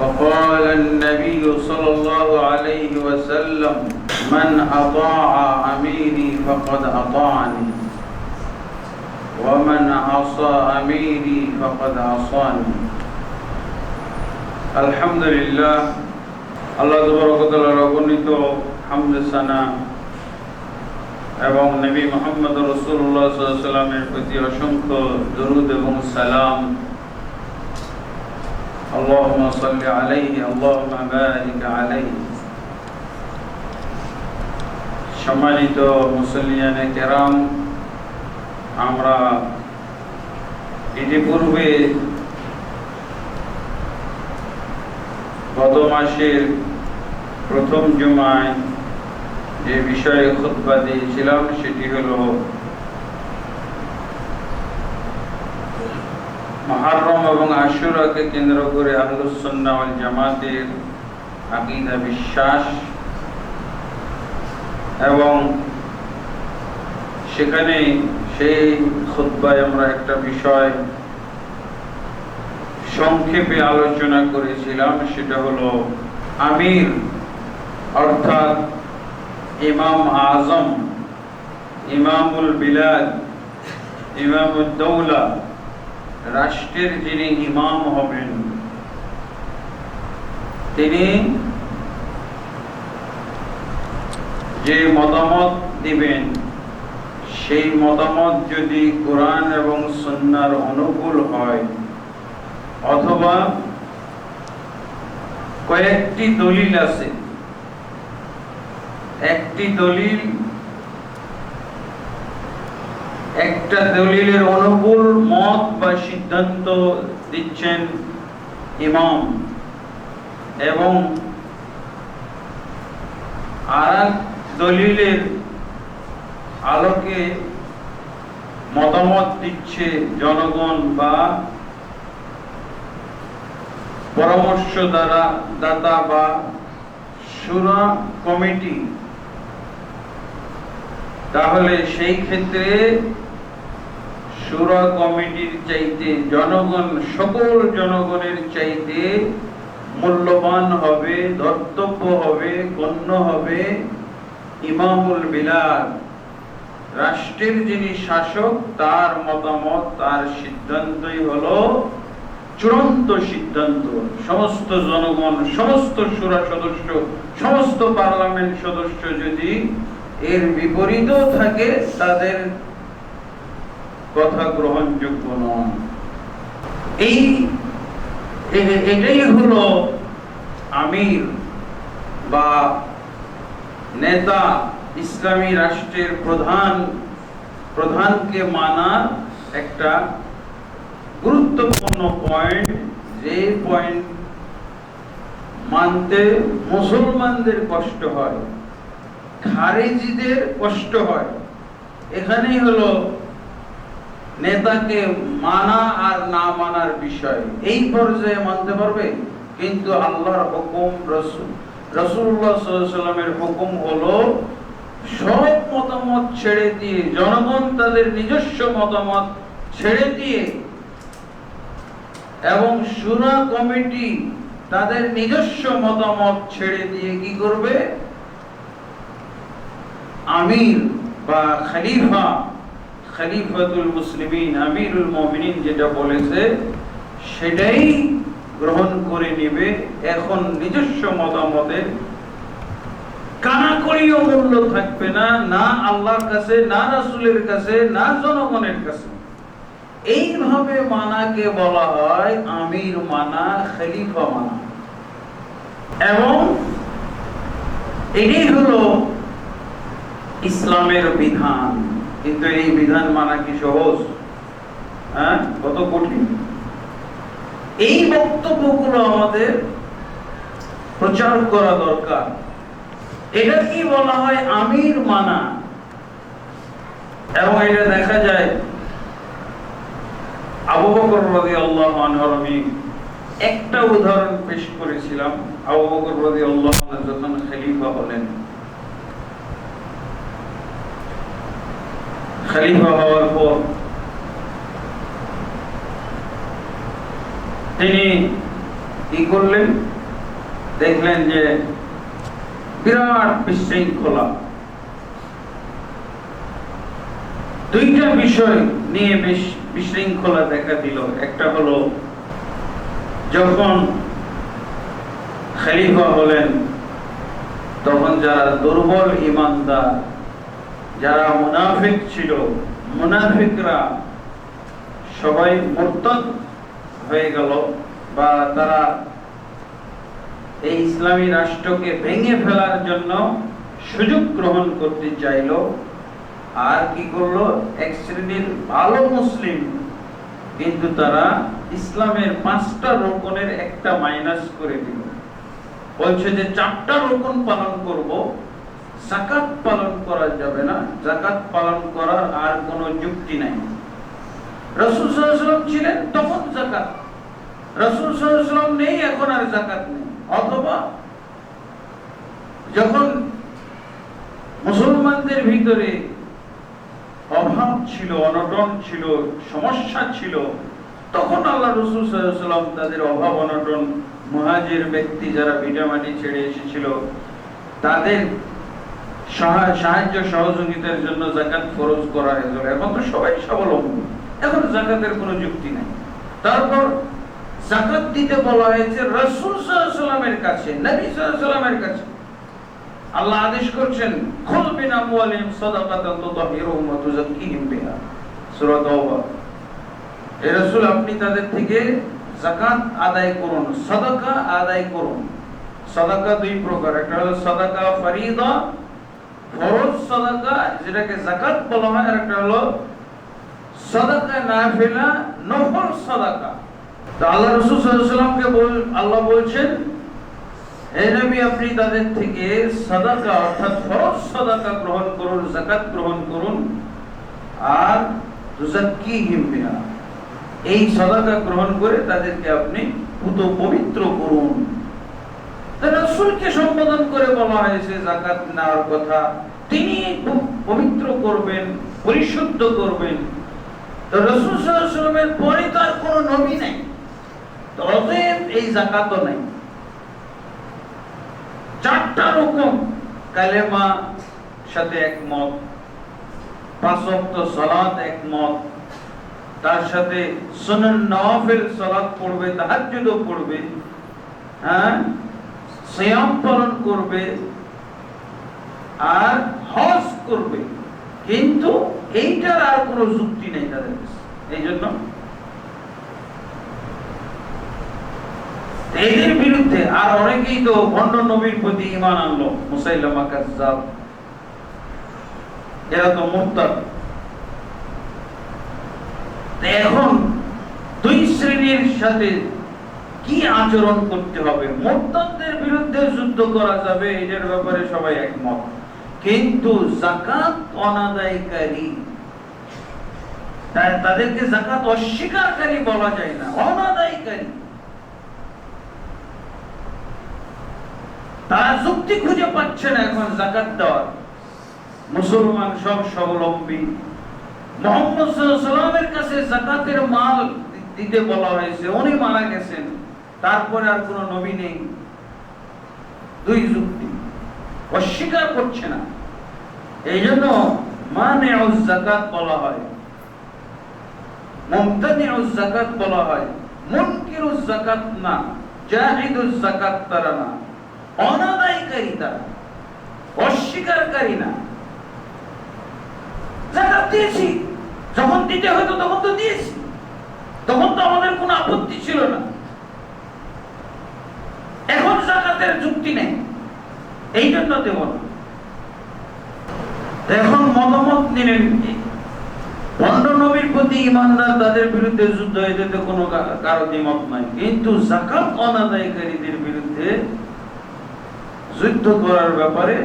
وقال النبي صلى الله عليه وسلم من أطاع أميري فقد أطاعني ومن عصى أميري فقد عصاني الحمد لله আল্লাহ তাবারক ওয়া তাআলার অগণিত হামদ সানা এবং নবী মুহাম্মদ রাসূলুল্লাহ সাল্লাল্লাহু আলাইহি ওয়াসাল্লামের প্রতি অসংখ্য দরুদ এবং সালাম। আল্লাহুম্মা সাল্লি আলাইহি আল্লাহুম্মা বারিক আলাইহি। সম্মানিত মুসল্লিয়ানে কেরাম, আমরা ইতিপূর্বে গত মাসের প্রথম জুমায় যে বিষয়ে খুতবা দিয়েছিলাম সেটি হলো মুহররম এবং আশুরাকে কেন্দ্র করে আহলুস সুন্নাহ ওয়াল জামাতের আকীদা, বিশ্বাস, এবং সেখানে সেই খুতবায় আমরা একটা বিষয় সংক্ষেপে আলোচনা করেছিলাম, সেটা হলো আমির অর্থাৎ ইমাম আজম, ইমামুল বিলাদ, ইমামুদ দৌলা, রাষ্ট্রের যিনি ইমাম হবেন তিনি যে মতামত দিবেন সেই মতামত যদি কোরআন এবং সুন্নাহর অনুকূল হয় অথবা কয়েকটি দলিল আছে, একটা দলিলের অনুকূল মত বা সিদ্ধান্ত দিচ্ছেন ইমাম এবং আরেক দলিলের আলোকে মতামত দিচ্ছে জনগণ বা পরামর্শ দাতা বা শুরা কমিটি, তাহলে সেই ক্ষেত্রে শুরা কমিটির চাইতে জনগণ, সকল জনগণের চাইতে মূল্যবান হবে, ধর্তব্য হবে, গণ্য হবে ইমামুল বিলাদ, রাষ্ট্রের যিনি শাসক, তার মতামত, তার সিদ্ধান্তই হলো চূড়ান্ত সিদ্ধান্ত। সমস্ত জনগণ, সমস্ত শুরা সদস্য, সমস্ত পার্লামেন্ট সদস্য যদি এর বিপরীতও থাকে তাদের কথা গ্রহণযোগ্য নয়। এটাই হলো আমির বা নেতা, ইসলামী রাষ্ট্রের প্রধানকে মানার একটা গুরুত্বপূর্ণ পয়েন্ট, যে পয়েন্ট মানতে মুসলমানদের কষ্ট হয়, খারেজিদের কষ্ট হয়। এখানেই হলো নেতাকে মানা আর না মানার বিষয়। এই পর্যায়ে মানতে পারবে, কিন্তু আল্লাহর হুকুম, রাসূলুল্লাহ সাল্লাল্লাহু আলাইহি ওয়াসাল্লামের হুকুম হলো সব মতামত ছেড়ে দিয়ে, জনগণ তাদের নিজস্ব মতামত ছেড়ে দিয়ে এবং শুরা কমিটি তাদের নিজস্ব মতামত ছেড়ে দিয়ে কি করবে? আমির বা খলিফাতুল মুসলিমিন, আমিরুল মুমিনিন যেটা বলেছে সেটাই গ্রহণ করে নেবে। এখন নিজস্ব মতামতের কানাকড়িও মূল্য থাকবে না, না আল্লাহর কাছে, না রাসূলের কাছে, না জনগণের কাছে। এইভাবে মানাকে বলা হয় আমির মানা, খলিফা মানা। এবং এটাই হলো ইসলামের বিধান। কিন্তু এই বিধান মানা কি সহজ? কত কঠিন। এই বক্তব্যগুলো আমাদের প্রচার করা দরকার। এটা কি বলা হয়? আমির মানা। এবং এটা দেখা যায় আবু বকর রাদিয়াল্লাহু আনহু, আমি একটা উদাহরণ পেশ করেছিলাম। আবু বকর রাদিয়াল্লাহু আনহু যখন খলিফা হলেন, খলিফা হওয়ার পর তিনি কি করলেন? দেখলেন যে বিরাট বিশৃঙ্খলা। দুইটা বিষয় নিয়ে বেশ বিশৃঙ্খলা দেখা দিল। একটা হলো যখন খলিফা হলেন তখন যারা দুর্বল ঈমানদার, যারা মুনাফিক ছিল, মুনাফিকরা সবাই মুরতাদ হয়ে গেল, বা তারা এই ইসলামী রাষ্ট্রকে ভেঙে ফেলার জন্য সুযোগ গ্রহণ করতে চাইল। আর কি করলো? এক শ্রেণীর ভালো মুসলিম কিন্তু তারা ইসলামের 5টা রোকনের একটা মাইনাস করে দিল। বলছে যে 4টা রোকন পালন করব, যাকাত পালন করা যাবে না, যাকাত পালন করার আর কোনো যুক্তি নাই। রাসূল সাল্লাল্লাহু আলাইহি ওয়াসাল্লাম ছিলেন তখন যাকাত, রাসূল সাল্লাল্লাহু আলাইহি ওয়াসাল্লাম নেই এখন আর যাকাত নেই। অথবা যখন মুসলমানদের ভিতরে অভাব ছিল, অনটন ছিল, সমস্যা ছিল, তখন আল্লাহ রাসূল সাল্লাল্লাহু আলাইহি ওয়াসাল্লাম তাদের অভাব অনটন, মুহাজির ব্যক্তি যারা ভিটামাটি ছেড়ে এসেছিল তাদের সাহায্য সহযোগিতার জন্য যাকাত ফরজ করা হয়েছিল। এখন তো সবাই স্বাবলম্বী, এখন যাকাতের কোনো যুক্তি নাই। তারপর যাকাত দিতে বলা হয়েছে রাসূল সাল্লাল্লাহু আলাইহি ওয়াসাল্লামের কাছে, নবী সাল্লাল্লাহু আলাইহি ওয়াসাল্লামের কাছে। আল্লাহ আদেশ করছেন, খুল মিন আমওয়ালিহিম সাদাকাতান তুতাহহিরুহুম ওয়া তুযাক্কিহিম বিহা, সূরা তাওবা। হে রাসূল, আপনি তাদের থেকে যাকাত আদায় করুন, সাদাকা আদায় করুন। সাদাকা দুই প্রকার, একটা হলো সাদাকা ফরিদা, ফরজ সাদাকা যেটাকে যাকাত বলা হয়, আর একটা হলো সাদাকা নাফিলা, নফল সাদাকা। তো আল্লাহ রাসূল সাল্লাল্লাহু আলাইহি ওয়াসাল্লামকে আল্লাহ বলছেন, হে নবী, আপনি তাদের থেকে সাদাকা অর্থাৎ ফরজ সাদাকা গ্রহণ করুন, যাকাত গ্রহণ করুন, আর তুযাক্কিহিম বিহা, এই সাদাকা গ্রহণ করে তাদেরকে আপনি পবিত্র করুন। রাসূলকে সম্বোধন করে বলা হয়েছে যাকাত নেওয়ার কথা, তিনি পবিত্র করবেন, পরিশুদ্ধ করবেন। তো রাসূল সাল্লাল্লাহু আলাইহি ওয়াসাল্লামের পরে তো আর কোনো নবী নাই, তো অতএব এই যাকাতও নাই। 4টা রকম কালেমা সাথে একমত, 5 ওয়াক্ত সালাত একমত, তার সাথে সুন্নাত নওয়াফিল সালাত পড়বে, তাহাজ্জুদও পড়বে, হ্যাঁ, সিয়াম পালন করবে, আর হজ করবে, কিন্তু এইটার আর কোনো যুক্তি নেই তাদের কাছে। এই জন্য এদের বিরুদ্ধে আর অনেকেই তো ভণ্ড নবীর প্রতি ঈমান আনলো, মুসাইলামা কাজ্জাব, এরা তো মুরতাদ। এখন দুই শ্রেণীর সাথে কি আচরণ করতে হবে? মুরতাদদের বিরুদ্ধে যুদ্ধ করা যাবে, এটার ব্যাপারে সবাই একমত, কিন্তু যাকাত অনাদায়কারী, তাদেরকে যাকাত অস্বীকারকারী বলা যায় না, অনাদায়কারী। তারা যুক্তি খুঁজে পাচ্ছে না এখন যাকাত দেওয়ার। মুসলমান সব স্বাবলম্বী, মুহাম্মদ সাল্লাল্লাহু আলাইহি ওয়াসাল্লামের কাছে যাকাতের মাল দিতে বলা হয়েছে, উনি মারা গেছেন, তারপরে আর কোনো নবী নেই। দুই যুক্তি, অস্বীকার করছে না। এই জন্য মানিউজ যাকাত বলা হয়, মুমতানিউজ যাকাত বলা হয়, মুনকিরুজ যাকাত না, জাহিদুজ যাকাত তারা না, অনাদায়কারী তারা, অস্বীকারকারী না। যাকাত দিয়েছি, যখন দিতে হতো তখন তো দিয়েছি, তখন তো আমাদের কোনো আপত্তি ছিল না। এখন যাকাতের যুক্তি নেই, এই জন্য দেব না। এখন মতামত নিলেন, ভণ্ড নবীর প্রতি ঈমানদার তাদের বিরুদ্ধে যুদ্ধ হয়ে যেতে কোনো কারো দ্বিমত নাই, কিন্তু যাকাত অনাদায়কারীদের বিরুদ্ধে যুদ্ধ করার ব্যাপারে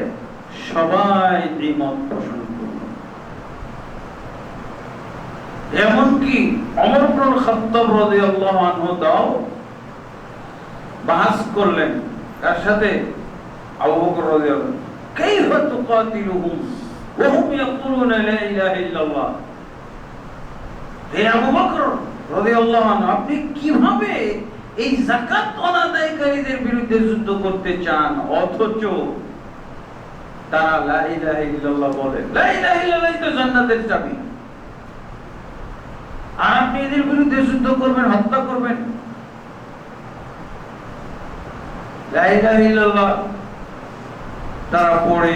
সবাই দ্বিমত পোষণ করল। এমনকি ওমর ইবনুল খাত্তাব রাদিয়াল্লাহু আনহু তাও বাহস করলেন, তার সাথে আবু বকর রাদিয়াল্লাহু আনহু, কাইফা তুকাতিলুহুম ওয়া হুম ইয়াকুলুনা লা ইলাহা ইল্লাল্লাহ। হে আবু বকর রাদিয়াল্লাহু আনহু, আপনি কিভাবে এই যাকাত অনাদায়কারীদের বিরুদ্ধে যুদ্ধ করতে চান, অথচ তারা লা ইলাহা ইল্লাল্লাহ বলে। লা ইলাহা ইল্লাল্লাহ তো জান্নাতের চাবি। আর আপনি এদের বিরুদ্ধে যুদ্ধ করবেন, হত্যা করবেন। লা ইলাহা ইল্লাল্লাহ তারা পড়ে,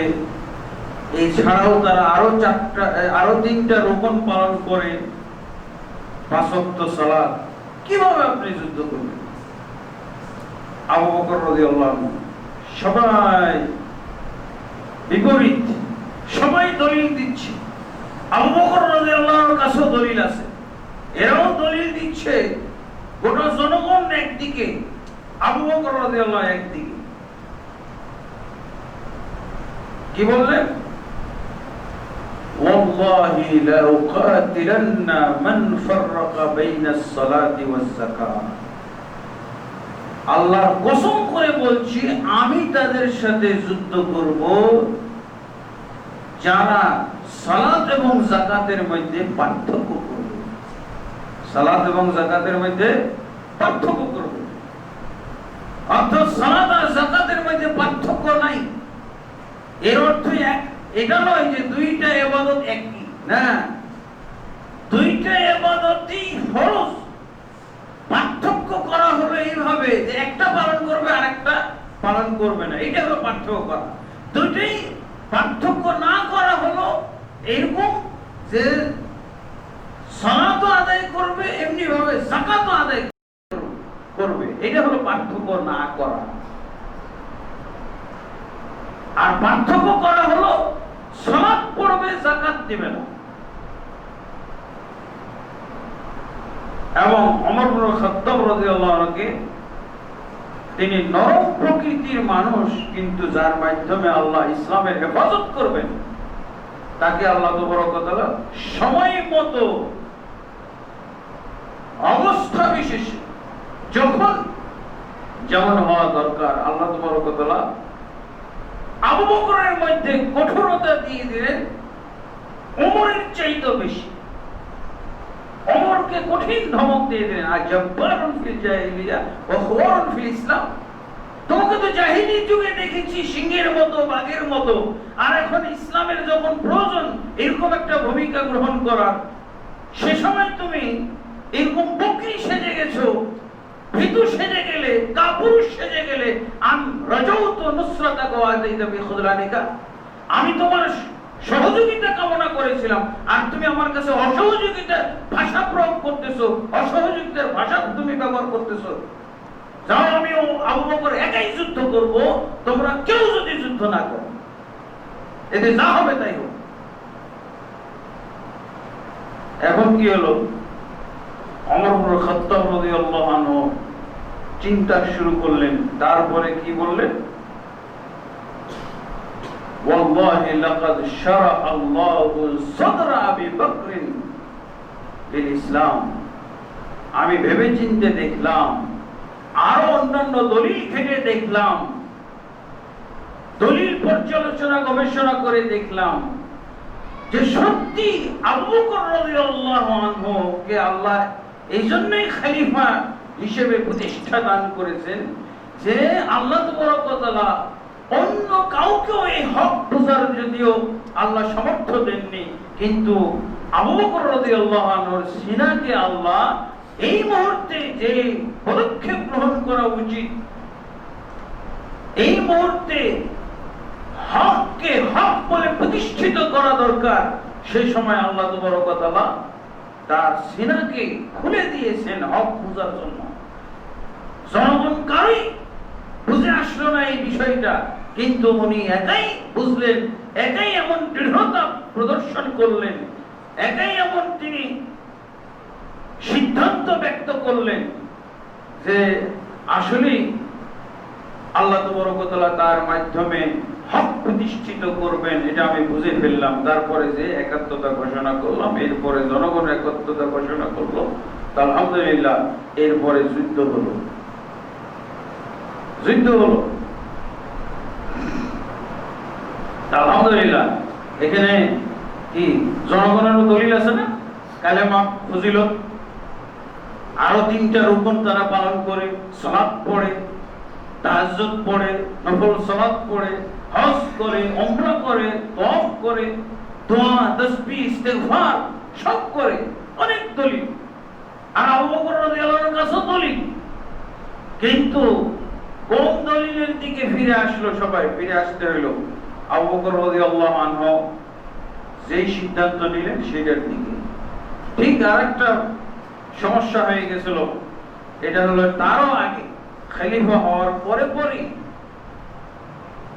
এছাড়াও তারা আরো 3টা রুকন পালন করে, 5 ওয়াক্ত সালাত। কিভাবে আপনি যুদ্ধ করবেন? আবু বকর রাদিয়াল্লাহু আনহু সবাই বিপরীত, সবাই দলিল দিচ্ছে। আবু বকর রাদিয়াল্লাহু আনহুর কাছেও দলিল আছে, এরাও দলিল দিচ্ছে। গোটা জনগণ একদিকে, আবু বকর রাদিয়াল্লাহু একদিকে। কি বললেন? ওয়াল্লাহি লা উকাতিলান্না মান ফাররাকা বাইনাস সালাতি ওয়াজ যাকাত। আল্লাহর কসম করে বলছি, আমি তাদের সাথে যুদ্ধ করব যারা সালাত এবং যাকাতের মধ্যে পার্থক্য করবে। সালাত এবং যাকাতের মধ্যে পার্থক্য করবে। অর্থাৎ সালাত আর যাকাতের মধ্যে পার্থক্য নাই। এর অর্থ এটা নয় যে 2টা ইবাদত একই, না, 2টা ইবাদতই ফরজ। পার্থক্য করা হলো এইভাবে যে একটা পালন করবে আর একটা পালন করবে না, এটা হলো পার্থক্য করা। দুটোই পার্থক্য না করা হলো এরকম যে সালাতও আদায় করবে, এমনি ভাবে যাকাতও আদায় করবে, এটা হলো পার্থক্য না করা। আর পার্থক্য করা হলো সালাত পড়বে, যাকাত দিবে না। এবং ওমর ইবনে খাত্তাব রাদিয়াল্লাহু আনহুকে, তিনি নরম প্রকৃতির মানুষ, কিন্তু যার মাধ্যমে আল্লাহ ইসলামের হেফাজত করবেন, তাকে আল্লাহ তাবারক ওয়া তাআলা সময় মতো, অবস্থা বিশেষে, যখন যেমন হওয়া দরকার, আল্লাহ তাবারক ওয়া তাআলা আবু বকরের মধ্যে কঠোরতা দিয়ে দিলেন ওমরের চাইতে বেশি। ওমরকে কঠিন ধমক দিয়ে দিলেন, আজবারুন ফিল জাহিলিয়া ওয়া খুওয়ারুন ফিল ইসলাম। তোমাকে তো জাহিলি যুগে দেখেছি সিংহের মতো, বাঘের মতো, আর এখন ইসলামের যখন প্রয়োজন এরকম একটা ভূমিকা গ্রহণ করার, সে সময় তুমি এরকম বকরি সেজে গেছো, ভীতু সেজে গেলে, কাপুরুষ সেজে গেলে। আমি তোমার সহযোগিতা কামনা করেছিলাম, আর তুমি আমার কাছে অসহযোগিতার ভাষা প্রয়োগ করতেছো, অসহযোগিতার ভাষা তুমি ব্যবহার করতেছো। যাও, আমি আবু বকর একাই যুদ্ধ করব, তোমরা কেউ যদি যুদ্ধ না করো, এতে যা হবে তাই হোক। এখন কি হলো? ওমর ইবনে খাত্তাব রাদিয়াল্লাহু আনহু চিন্তা শুরু করলেন। তারপরে কি বললেন? ওয়াল্লাহি লাকাদ শারাহ আল্লাহু সাদরা আবি বকর লিল ইসলাম। আমি ভেবে চিন্তে দেখলাম, আরো অন্যান্য দলিল ঘেটে দেখলাম, দলিল পর্যালোচনা গবেষণা করে দেখলাম যে সত্যি আবু বকর রাদিয়াল্লাহু আনহু কে আল্লাহ এই জন্যই খলিফা হিসেবে প্রতিষ্ঠা দান করেছেন যে আল্লাহ তাবারক ওয়া তাআলা অন্য কাউকেও এই হক বোঝার যদিও আল্লাহ সামর্থ্য দেননি, কিন্তু আবু বকর রাদিয়াল্লাহু আনহুর সিনাকে আল্লাহ এই মুহূর্তে যে পদক্ষেপ গ্রহণ করা উচিত, এই মুহূর্তে হককে হক বলে প্রতিষ্ঠিত করা দরকার, সেই সময় আল্লাহ তাবারক ওয়া তাআলা তার সিনাকে খুলে দিয়েছেন হক বোঝার জন্য। জনগণ কারই বুঝে আসলো না এই বিষয়টা, কিন্তু উনি একাই বুঝলেন, একাই এমন দৃঢ়তা প্রদর্শন করলেন, একাই এমন তিনি সিদ্ধান্ত ব্যক্ত করলেন যে আসলে আল্লাহ তাবারক ওয়া তাআলা তার মাধ্যমে হক প্রতিষ্ঠিত করবেন, এটা আমি বুঝে ফেললাম। তারপরে যে একাত্মতা ঘোষণা করলাম, এরপরে জনগণ একাত্মতা ঘোষণা করলো, আলহামদুলিল্লাহ। এরপরে যুদ্ধ হলো, আলহামদুলিল্লাহ। এখানে কি জনগণের দলিল আছে না? কালেমা, ফজিলত, আরো 3টা রুকুন তারা পালন করে, সালাত পড়ে, তাহাজ্জুদ পড়ে, নফল সালাত পড়ে, হজ করে, উমরা করে, তওয়াফ করে, দোয়া, তাসবিহ, ইস্তিগফার সব করে, অনেক দলিল। আর আবু বকর রাদিয়াল্লাহু আনহুর কাছে দলিল, কিন্তু কোন দলিলের দিকে ফিরে আসলো? সবাই ফিরে আসতে হইল আবু বকর রাদিয়াল্লাহু আনহু যেই সিদ্ধান্ত নিলেন সেটার দিকে। ঠিক আরেকটা সমস্যা হয়ে গেছিল, এটা হলো তারও আগে খলিফা হওয়ার পরে পরই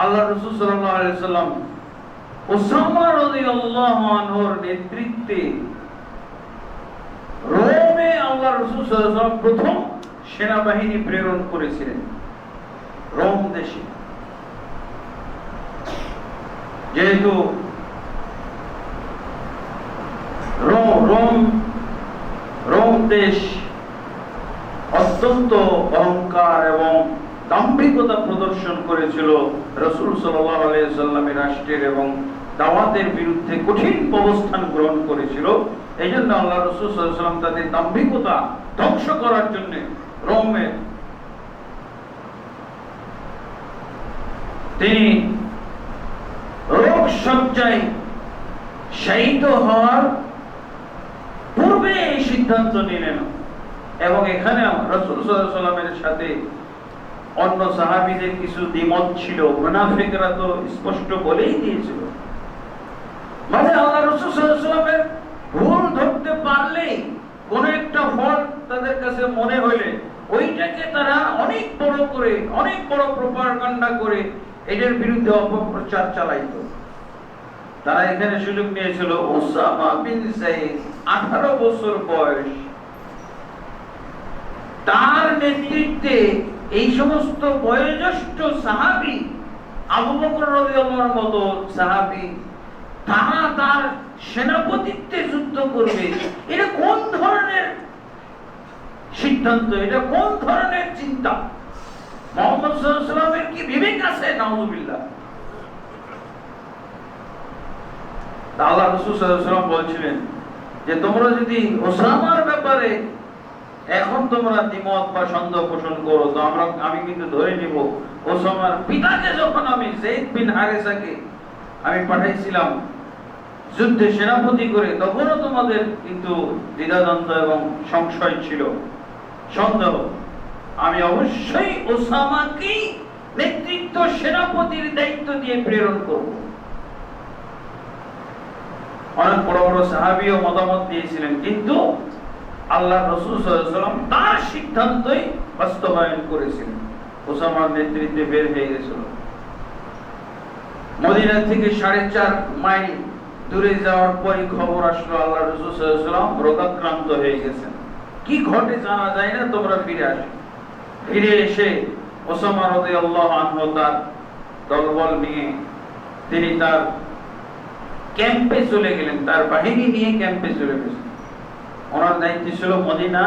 আল্লাহ রাসূল সাল্লাল্লাহু আলাইহি সাল্লাম উসামা রাদিয়াল্লাহু আনহুর নেতৃত্বে রোমে আল্লাহ রাসূল সাল্লাল্লাহু আলাইহি সাল্লাম প্রথম সেনাবাহিনী প্রেরণ করেছিলেন রোম দেশে। যেহেতু রোম দেশ অত্যন্ত অহংকার এবং দাম্ভিকতা প্রদর্শন করেছিল রাসূল সাল্লাল্লাহু আলাইহি সাল্লামের রাষ্ট্রের এবং দাওয়াতের বিরুদ্ধে কঠিন অবস্থান গ্রহণ করেছিল। এই জন্য আল্লাহ রাসূল সাল্লাল্লাহু আলাইহি সাল্লাম তাদের দাম্ভিকতা ধ্বংস করার জন্য রোমে তিনি রোগ সজ্জায় শায়িত হওয়ার পূর্বে এই সিদ্ধান্ত নিলেন। এবং এখানে রাসূল সাল্লাল্লাহু আলাইহি সাল্লামের সাথে অন্য সাহাবীদের কিছু দ্বিমত ছিল, মুনাফিকরা তো স্পষ্ট বলেই দিয়েছিল। মানে আল্লাহ রাসূল সাল্লাল্লাহু আলাইহি সাল্লামের ভুল ধরতে পারলেই কোন একটা ফল তাদের কাছে মনে হইলে ওইটাকে তারা অনেক বড় করে, অনেক বড় প্রপাগান্ডা করে এটার বিরুদ্ধে অপপ্রচার চালাইতো। তারা এখানে সুযোগ নিয়েছিল উসামা বিন যায়েদ, 18 বছর বয়স, তার নেতৃত্বে এই সমস্ত বয়োজ্যেষ্ঠ সাহাবী, আবু বকর রাদিয়াল্লাহু আনহুর মতো সাহাবী, তারা তার সেনাপতিত্বে যুদ্ধ করবে। এটা কোন ধরনের সিদ্ধান্ত? এটা কোন ধরনের চিন্তা? মুহাম্মদ সাল্লাল্লাহু আলাইহি ওয়াসাল্লামের কি বিবেক আছে? নাউযুবিল্লাহ। আল্লাহ রাসূল সাল্লাল্লাহু আলাইহি ওয়াসাল্লাম বলছিলেন যে তোমরা যদি ওসামার ব্যাপারে এখন তোমরা দ্বিমত বা সন্দেহ পোষণ করো তো আমি কিন্তু ধরে নিব ওসামার পিতাকে যখন আমি যায়েদ বিন হারেসাকে আমি পাঠাইছিলাম যুদ্ধে সেনাপতি করে, তখনও তোমাদের কিন্তু দ্বিধাদ্বন্দ্ব এবং সংশয় ছিল, সন্দেহ। আমি অবশ্যই ওসামাকেই নেতৃত্ব সেনাপতির দায়িত্ব দিয়ে প্রেরণ করব। অনেক বড় বড় সাহাবীও মতামত দিয়েছিলেন, কিন্তু আল্লাহ রাসূল সাল্লাল্লাহু আলাইহি ওয়াসাল্লাম তার সিদ্ধান্তই বাস্তবায়ন করেছিলেন। ওসামার নেতৃত্বে বের হয়ে গেছিল। মদিনা থেকে 4.5 মাইল দূরে যাওয়ার পরই খবর আসলো আল্লাহ রাসূল সাল্লাল্লাহু আলাইহি ওয়াসাল্লাম রোগাক্রান্ত হয়ে গেছেন। কি ঘটে জানা যায় না, তোমরা ফিরে আসো। ফিরে এসে ওসামা রাদিয়াল্লাহু আনহু তার দলবল নিয়ে তিনি তার ক্যাম্পে চলে গেলেন, তার বাহিনী নিয়ে ক্যাম্পে চলে গেছেন। ওনার দায়িত্ব ছিল মদিনা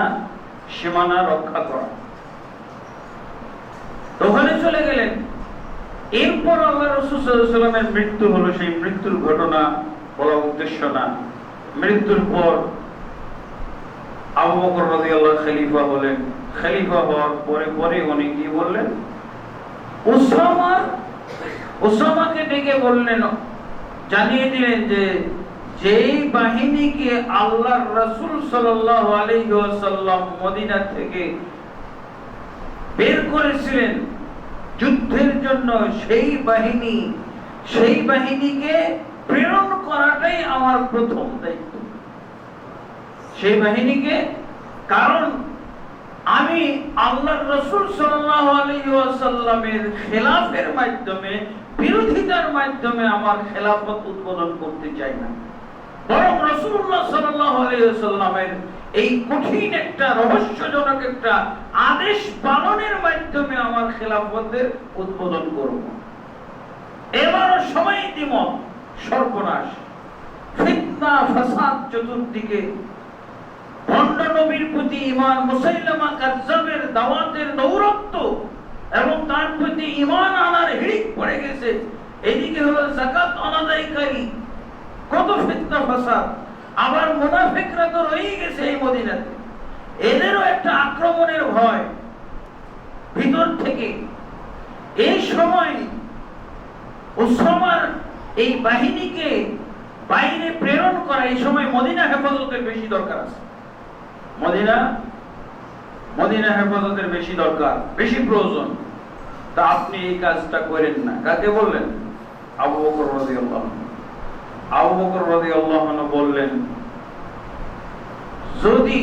সীমানা রক্ষা করা। ওখানে চলে গেলেন। এরপর আল্লাহ রাসূল সাল্লাল্লাহু আলাইহি ওয়াসাল্লামের মৃত্যু হলো। সেই মৃত্যুর ঘটনা বলা উদ্দেশ্য না। মৃত্যুর পর আবু বকর রাদিয়াল্লাহু আনহু খলিফা হলেন। খলিফা হওয়ার পরে পরে উনি কি বললেন? ওসামাকে ডেকে বললেন, জানিয়ে দিলেন যে যেই বাহিনীকে আল্লাহর রাসূল সাল্লাল্লাহু আলাইহি ওয়াসাল্লাম মদিনা থেকে বের করেছিলেন যুদ্ধের জন্য, সেই বাহিনীকে প্রেরণ করাটাই আমার প্রথম দায়িত্ব। সেই বাহিনীকে, কারণ আমি আল্লাহর রাসূল সাল্লাল্লাহু আলাইহি ওয়াসাল্লামের খেলাফের মাধ্যমে, বিরোধিতার মাধ্যমে আমার খেলাফত উদ্বোধন করতে চাই না, বরং রাসূলুল্লাহ সাল্লাল্লাহু আলাইহি ওয়াসাল্লামের এই কঠিন একটা রহস্যজনক একটা আদেশ পালনের মাধ্যমে আমার খেলাফতের উদ্বোধন করব। এবারও সময় দ্বিমত, সর্বনাশ, ফিতনা, ফাসাদ চতুর্দিকে, ভণ্ড নবীর প্রতি ঈমান, মুসাইলামা কাযযাবের দাওয়াতের দৌরাত্ম্য এবং তার প্রতি ঈমান আনার হিড়িক পড়ে গেছে। এদিকে হলো যাকাত অনাদায়কারী, কত ফিতনা ফাসাদ, আবার মুনাফিকরা তো রয়েই গেছে এই মদিনাতে। এদেরও একটা আক্রমণের ভয় ভিতর থেকে। এই সময় উসামার এই বাহিনীকে বাইরে প্রেরণ করা, এই সময় মদিনা হেফাজতের বেশি দরকার আছে। মদিনা হেফাজতের বেশি দরকার, বেশি প্রয়োজন। তা আপনি এই কাজটা করেন না। কাকে বললেন? আবু বকর রাদিয়াল্লাহু আনহু। আবু বকর রাদিয়াল্লাহু আনহু বললেন, যদি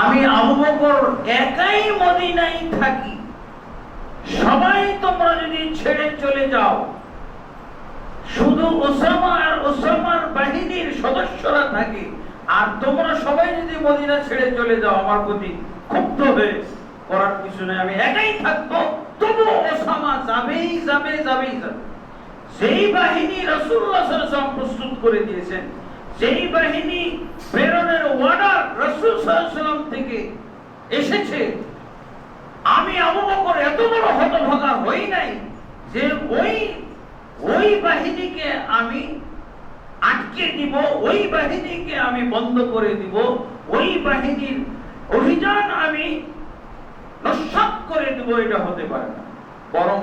আমি আবু বকর একাই মদিনায় থাকি, সবাই তোমরা যদি ছেড়ে চলে যাও, শুধু ওসামা আর ওসামার বাহিনীর সদস্যরা থাকে, আর তোমরা সবাই যদি মদিনা ছেড়ে চলে যাও, আমার প্রতি ক্ষুব্ধ হয়ে করার কিছু নেই, আমি একাই থাকবো, তবু ওসামা যাবেই যাবে। সেই বাহিনী রাসূলুল্লাহ সাল্লাল্লাহু আলাইহি ওয়াসাল্লাম প্রস্তুত করে দিয়েছেন, সেই বাহিনী প্রেরণের অর্ডার রাসূল সাল্লাল্লাহু আলাইহি ওয়াসাল্লাম থেকে এসেছে। আমি আবু বকর এত বড় হতভাগা হই নাই যে ওই বাহিনীকে আমি আটকে দিব, ওই বাহিনীকে আমি বন্ধ করে দিব, ওই বাহিনীর অভিযান আমি নস্যাৎ করে দিব, এটা হতে পারে না। বরং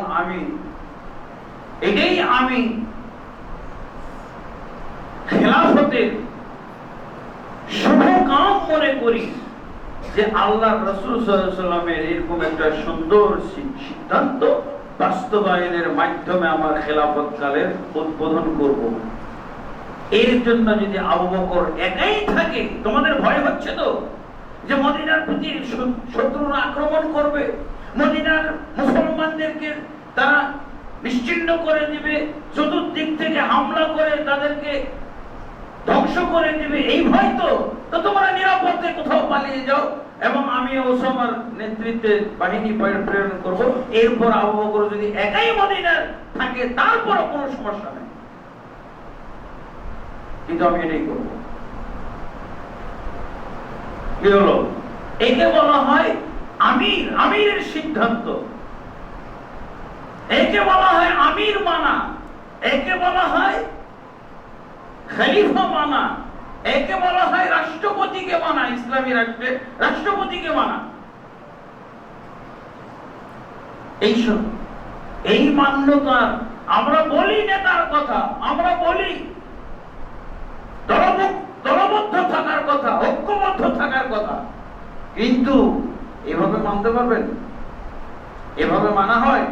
এটাই আমি খেলাফতের শুভ কাম মনে করি যে আল্লাহর রাসূল সাল্লাল্লাহু আলাইহি ওয়াসাল্লামের এরকম একটা সুন্দর সিদ্ধান্ত বাস্তবায়নের মাধ্যমে আমার খেলাফত কালের উদ্বোধন করব। এর জন্য যদি আবু বকর একাই থাকে, তোমাদের ভয় হচ্ছে তো যে মদিনার প্রতি শত্রুরা আক্রমণ করবে, মদিনার মুসলমানদেরকে তারা নিশ্চিহ্ন করে দিবে, চতুর্দিক থেকে হামলা করে তাদেরকে ধ্বংস করে দিবে, এই ভয় তো তোমরা নিরাপদে কোথাও পালিয়ে যাও, এবং আমি ওসামার নেতৃত্বে বাহিনী প্রেরণ করব। এরপর আবু বকর যদি একাই মদিনার থাকে, তারপরও কোনো সমস্যা নেই, কিন্তু আমি এটাই করব। কি হলো? একে বলা হয় আমিরের সিদ্ধান্ত, একে বলা হয় আমির মানা, একে বলা হয় খলিফা মানা, একে বলা হয় রাষ্ট্রপতিকে মানা। ইসলামী রাষ্ট্রে রাষ্ট্রপতিকে মানা। এই মান্যতা আমরা বলি নেতার কথা, আমরা বলি দলবদ্ধ থাকার কথা, ঐক্যবদ্ধ থাকার কথা, কিন্তু এভাবে মানতে পারবেন? এভাবে মানা হয়?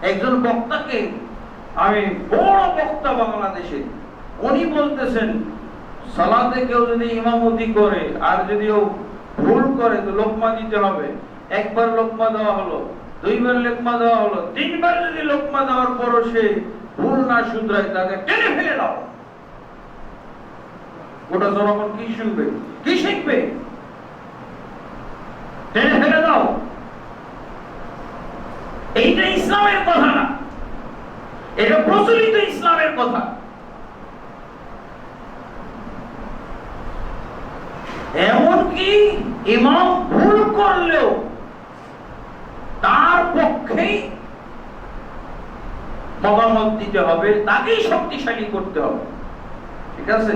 একজন বক্তাকে, আমি বড় বক্তা বাংলাদেশে, উনি বলতেছেন সালাতে কেউ যদি ইমামতি করে আর যদি ও ভুল করে তো লোকমা দিতে হবে। একবার লোকমা দেওয়া হলো, দুইবার লোকমা দেওয়া হলো, তিনবার যদি লোকমা দেওয়ার পরও সে ভুল না শুধরায়, তাকে টেনে ফেলে দাও। গোটা জনগণ কি শুনবে, কি শিখবে? টেনে ফেলে দাও। এইটা ইসলামের কথা না, এটা প্রচলিত ইসলামের কথা। এমনকি ইমাম ভুল করলেও তার পক্ষেই মতামত দিতে হবে, তাকেই শক্তিশালী করতে হবে। ঠিক আছে?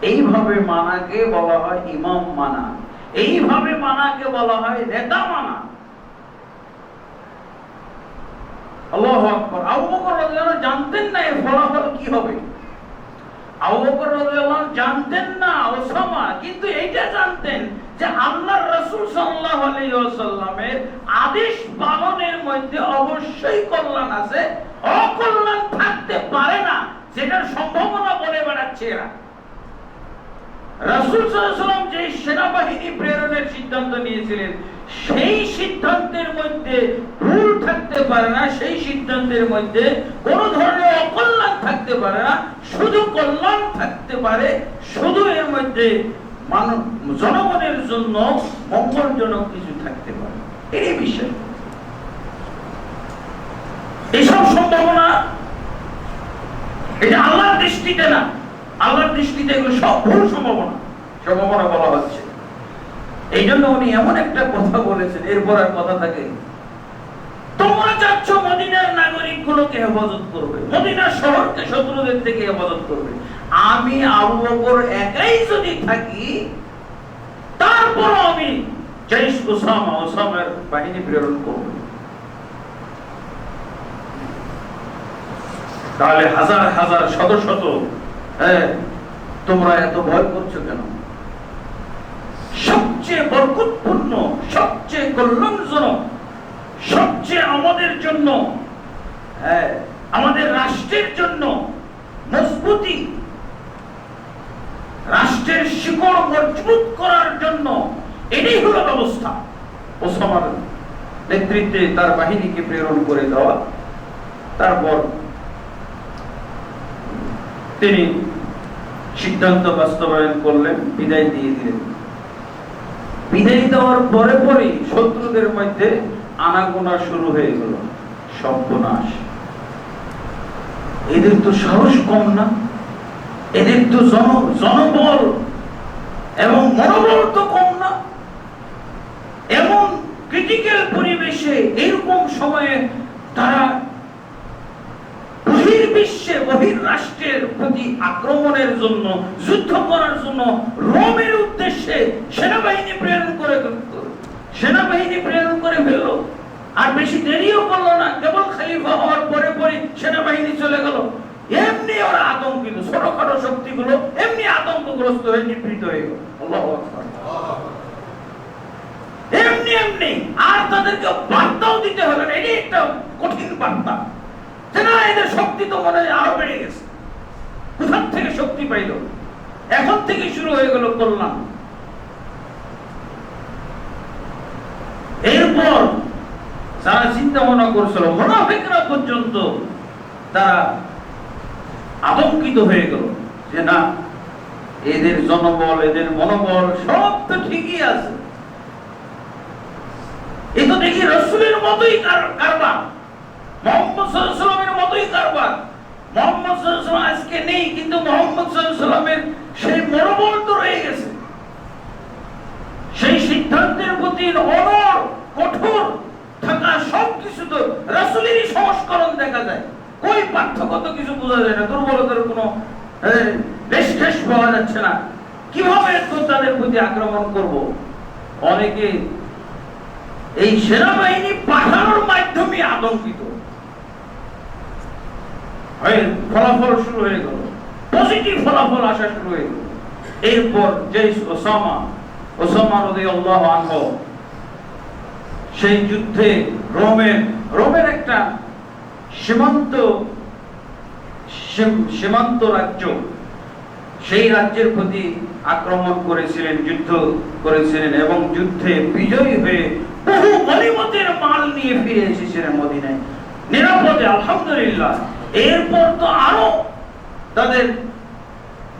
এইভাবে মানাকে বলা হয় ইমাম মানা, এইভাবে মানাকে বলা হয় নেতা মানা। আল্লাহু আকবার। আবু বকর রাদিয়াল্লাহু আনহু জানতেন না এর ফলাফল কি হবে। আবু বকর রাদিয়াল্লাহু আনহু জানতেন না ওসামা, কিন্তু এইটা জানতেন যে আল্লাহর রাসূল সাল্লাল্লাহু আলাইহি ওয়াসাল্লামের আদেশ পালনের মধ্যে অবশ্যই কল্যাণ আছে, অকল্যাণ থাকতে পারে না, যেটার সম্ভাবনা বলে বেড়াচ্ছে এরা। রাসূল সাল্লাল্লাহু আলাইহি ওয়াসাল্লাম যে সেনাবাহিনী প্রেরণের সিদ্ধান্ত নিয়েছিলেন, সেই সিদ্ধান্তের মধ্যে ভুল থাকতে পারে না, সেই সিদ্ধান্তের মধ্যে কোন ধরনের অকল্যাণ থাকতে পারে না, শুধু কল্যাণ থাকতে পারে, শুধু এর মধ্যে জনগণের জন্য মঙ্গলজনক কিছু থাকতে পারে। এই বিষয়, এসব সম্ভাবনা এটা আল্লাহর দৃষ্টিতে না, আল্লাহর দৃষ্টিতে এগুলো সব ভুল সম্ভাবনা বলা হচ্ছে। এই জন্য উনি এমন একটা কথা বলেছেন, এরপর আর কথা থাকে তোমরা চাচ্ছ মদিনার নাগরিকগুলোকে হেফাজত করবে, মদিনার শহরকে শত্রুদের থেকে হেফাজত করবে। আমি আবু বকর একাই যদি থাকি, তারপর আমি জৈশ ওসামার বাহিনী প্রেরণ করব। তাহলে হাজার হাজার শত শত, তোমরা এত ভয় করছো কেন? সবচেয়ে বরকতপূর্ণ, সবচেয়ে কল্যাণজনক, সবচেয়ে আমাদের জন্য, আমাদের রাষ্ট্রের জন্য মজবুতি, রাষ্ট্রের শিকড় মজবুত করার জন্য এটাই হলো ব্যবস্থা। ওসামার নেতৃত্বে তার বাহিনীকে প্রেরণ করে দেওয়া। তারপর তিনি সিদ্ধান্ত বাস্তবায়ন করলেন, বিদায় দিয়ে দিলেন। বিদায় দেওয়ার পরে পরেই শত্রুদের মধ্যে আনাগোনা শুরু হয়ে গেল। সর্বনাশ! এদের তো সাহস কম না, এদের তো জনবল এবং মনোবল তো কম না। এমন ক্রিটিক্যাল পরিবেশে, এরকম সময়ে তারা বহির্বিশ্বে, বহির্রাষ্ট্রের প্রতি আক্রমণের জন্য, যুদ্ধ করার জন্য রোমের উদ্দেশ্যে সেনাবাহিনী প্রেরণ করে ফেলল। আর বেশি দেরিও করলো না, কেবল খলিফা হওয়ার পরে পরে সেনাবাহিনী চলে গেল। এমনি ওরা আতঙ্কিত, ছোটখাটো শক্তিগুলো এমনি আতঙ্কগ্রস্ত হয়ে নিবৃত হয়ে গেল। আল্লাহু আকবার! এমনি আর তাদেরকে বার্তাও দিতে হলো না। এটাই একটা কঠিন বার্তা যে না, এদের শক্তি তো মনে হয় আরো বেড়ে গেছে। কোথার থেকে শক্তি পাইল? এখন থেকে শুরু হয়ে গেল কল্যাণ। এরপর যারা চিন্তা ভাবনা করছিল, মুনাফিকরা পর্যন্ত তারা আতঙ্কিত হয়ে গেল যে না, এদের জনবল, এদের মনোবল সব তো ঠিকই আছে, এ তো দেখি রাসূলের মতোই কারবার, মুহাম্মদ সাল্লাল্লাহু আলাইহি ওয়াসাল্লামের মতোই কারবার। মুহাম্মদ সাল্লাল্লাহু আলাইহি ওয়াসাল্লাম আজকে নেই, কিন্তু মুহাম্মদ সাল্লাল্লাহু আলাইহি ওয়াসাল্লামের সেই মনোবল তো রয়ে গেছে। সেই সিদ্ধান্তের প্রতি অনড়, কঠোর থাকা, সবকিছু তো রাসূলেরই সংস্করণ দেখা যায়। কই পার্থক্য তো কিছু বোঝা যায় না, দুর্বলতার কোনো রেশ পাওয়া যাচ্ছে না। কিভাবে তো তাদের প্রতি আক্রমণ করব? অনেকে এই সেনাবাহিনী পাঠানোর মাধ্যমে আতঙ্কিত হয়ে ফলাফল শুরু হয়ে গেল, পজিটিভ ফলাফল আসা শুরু হয়ে গেল। এরপর জৈশ ওসামা রাদিয়াল্লাহু আনহু সেই যুদ্ধে রোমের একটা সীমান্ত রাজ্য, সেই রাজ্যের প্রতি আক্রমণ করেছিলেন, যুদ্ধ করেছিলেন এবং যুদ্ধে বিজয়ী হয়ে বহু গনিমতের মাল নিয়ে ফিরে এসেছিলেন মদিনায় নিরাপদে, আলহামদুলিল্লাহ। এরপর তো আরো তাদের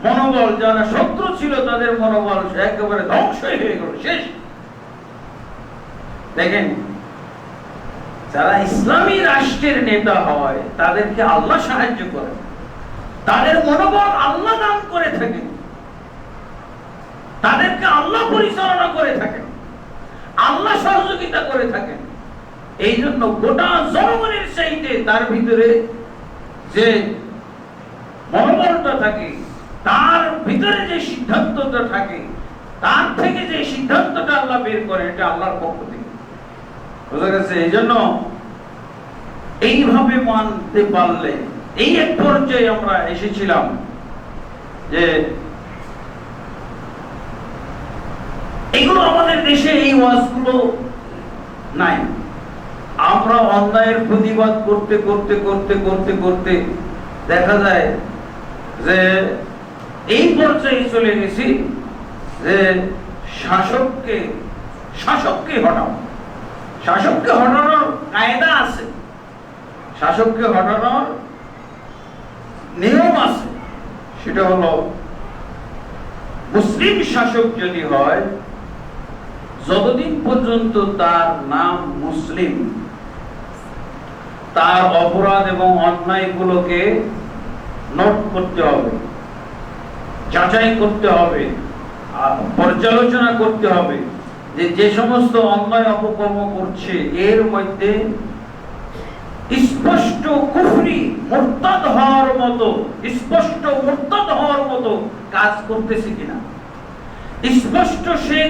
মনোবল, যারা শত্রু ছিল তাদের মনোবল একেবারে ধ্বংস হয়ে গেল, শেষ। দেখেন, যারা ইসলামী রাষ্ট্রের নেতা হয় তাদেরকে আল্লাহ সাহায্য করেন, তাদের মনোবল আল্লাহ দান করে থাকেন, তাদেরকে আল্লাহ পরিচালনা করে থাকেন, আল্লাহ সহযোগিতা করে থাকেন। এই জন্য গোটা জনগণের চাইতে তার ভিতরে যে মনোবলটা থাকে, তার ভিতরে যে সিদ্ধান্তটা থাকে, তার থেকে যে সিদ্ধান্তটা আল্লাহ বের করে, এটা আল্লাহর পক্ষ থেকে, বুঝা গেছে? এই জন্য এইভাবে মানতে পারলে, এই এক পর্যায়ে আমরা এসেছিলাম যে এগুলো আমাদের দেশে এই ওয়াজগুলো নাই। আমরা অন্যায়ের প্রতিবাদ করতে করতে করতে করতে করতে দেখা যায় যে এই পর্যায়ে চলে গেছি যে শাসককে হটাও। শাসককে হটানোর কায়দা আছে, শাসককে হটানোর নিয়ম আছে। সেটা হলো, মুসলিম শাসক যদি হয়, যতদিন পর্যন্ত তার নাম মুসলিম, তার অপরাধ এবং অন্যায়গুলোকে নোট করতে হবে, যাচাই করতে হবে, পর্যালোচনা করতে হবে যে যে সমস্ত অন্যায় অপকর্ম করছে এর মধ্যে স্পষ্ট কুফরি মুরতাদ হওয়ার মতো, স্পষ্ট মুরতাদ হওয়ার মতো কাজ করতেছে কিনা, স্পষ্ট সে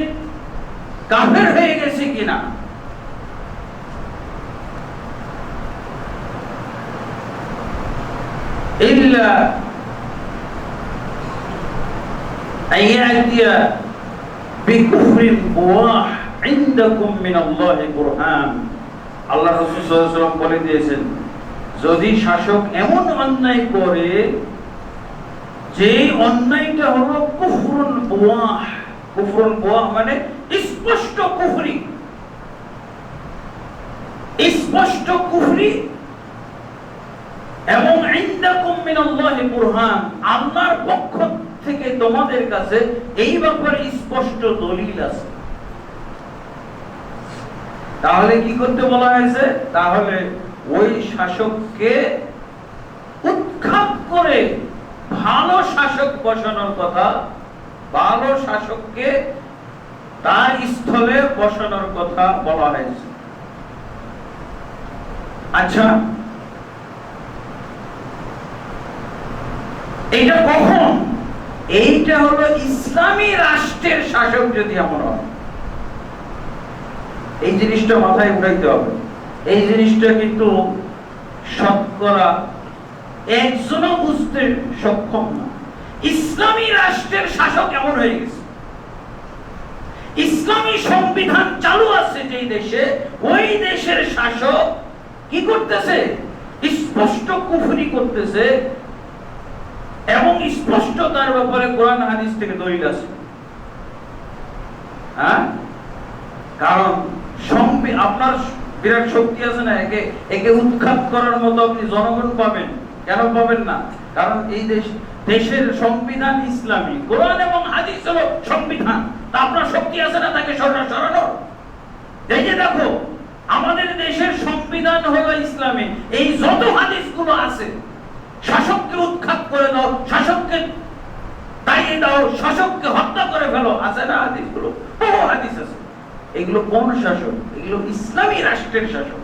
কাফের হয়ে গেছে কিনা। ইল্লা আইয়াতিয়া বিকুফরিন ওয়াহ ইনদাকুম মিনাল্লাহি বুরহান। আল্লাহ রাসূল সাল্লাল্লাহু আলাইহি ওয়াসাল্লাম বলে দিয়েছেন, যদি শাসক এমন অন্যায় করে যে অন্যায়টা হলো কুফরুন ওয়াহ, কুফরুন ওয়াহ মানে স্পষ্ট কুফরি, স্পষ্ট কুফরি, এবং ইনদাকুম মিনাল্লাহি বুরহান, আল্লাহর পক্ষ থেকে তোমাদের কাছে এই ব্যাপারে স্পষ্ট দলিল আছে। তাহলে কি করতে বলা হয়েছে? তাহলে ওই শাসককে উৎখাত করে ভালো শাসক বসানোর কথা, ভালো শাসককে তার স্থলে বসানোর কথা বলা হয়েছে। আচ্ছা, এইটা কখন? এইটা হলো ইসলামী রাষ্ট্রের শাসক যদি এমন হয়। এই জিনিসটা মাথায় উঠাইতে হবে। এই জিনিসটা কিন্তু শতকরা একজনও বুঝতে সক্ষম না। ইসলামী রাষ্ট্রের শাসক এমন হয়ে গেছে, ইসলামী সংবিধান চালু আছে যেই দেশে, ওই দেশের শাসক কি করতেছে? স্পষ্ট কুফরি করতেছে, এবং স্পষ্ট তার ব্যাপারে কোরআন হাদিস থেকে দলিল আছে। হ্যাঁ, কারণ আপনার বিরাট শক্তি আছে না, একে উৎখাত করার মতো আপনি জনগণ পাবেন। কেন পাবেন না? কারণ এই দেশের সংবিধান ইসলামী, কোরআন এবং হাদিস হলো সংবিধান। তা আপনার শক্তি আছে না তাকে সরানোর? এই যে দেখো, আমাদের দেশের সংবিধান হলো ইসলামী, এই যত হাদিসগুলো আছে, শাসককে উৎখাত করে দাও, শাসককে তাড়িয়ে দাও, শাসককে হত্যা করে ফেলো, আছে না হাদিসগুলো? বহু হাদিস আছে। এগুলো কোন শাসক? এগুলো ইসলামী রাষ্ট্রের শাসক।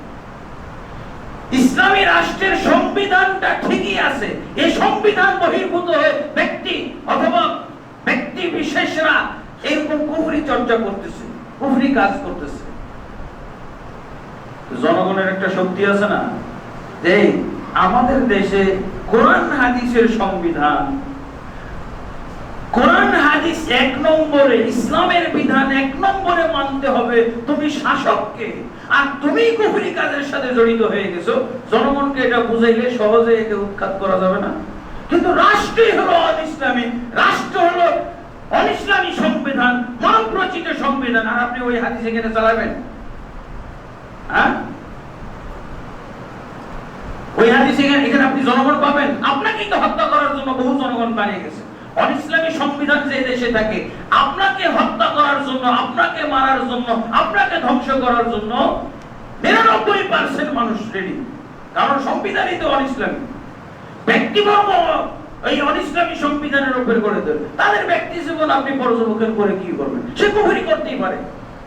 ইসলামী রাষ্ট্রের সংবিধানটা ঠিকই আছে, এই সংবিধান বহির্ভূত হয়ে ব্যক্তি অথবা ব্যক্তি বিশেষরা এরকম কুফরি চর্চা করতেছে, কুফরি কাজ করতেছে। জনগণের একটা শক্তি আছে না, যে আমাদের দেশে কোরআন হাদিসের সংবিধান, কোরআন হাদিস এক নম্বরে, ইসলামের বিধান এক নম্বরে মানতে হবে তুমি শাসককে, আর তুমি কুফরি কাজের সাথে জড়িত হয়ে গেছো। জনগণকে এটা বুঝাইলে সহজে একে উৎখাত করা যাবে না। কিন্তু রাষ্ট্রই হলো অনিসলামী, রাষ্ট্র হলো অনিসলামী সংবিধান, মানব রচিত সংবিধান, আর আপনি ওই হাদিস এখানে চালাবেন? হ্যাঁ, ওই হাদিস এখানে আপনি জনগণ পাবেন? আপনাকে তো হত্যা করার জন্য বহু জনগণ বানিয়ে গেছে। অনিসলামী সংবিধান যে দেশে থাকে, আপনাকে হত্যা করার জন্য, আপনাকে মারার জন্য, আপনাকে ধ্বংস করার জন্য 99% মানুষ রেডি। কারণ সংবিধানই তো অনিসলামী। ব্যক্তিবর্গ এই অনিসলামী সংবিধানের উপরে করে দেবে, তাদের ব্যক্তি জীবন আপনি পর্যবেক্ষণ করে কি করবেন? সে কুফরি করতেই পারে।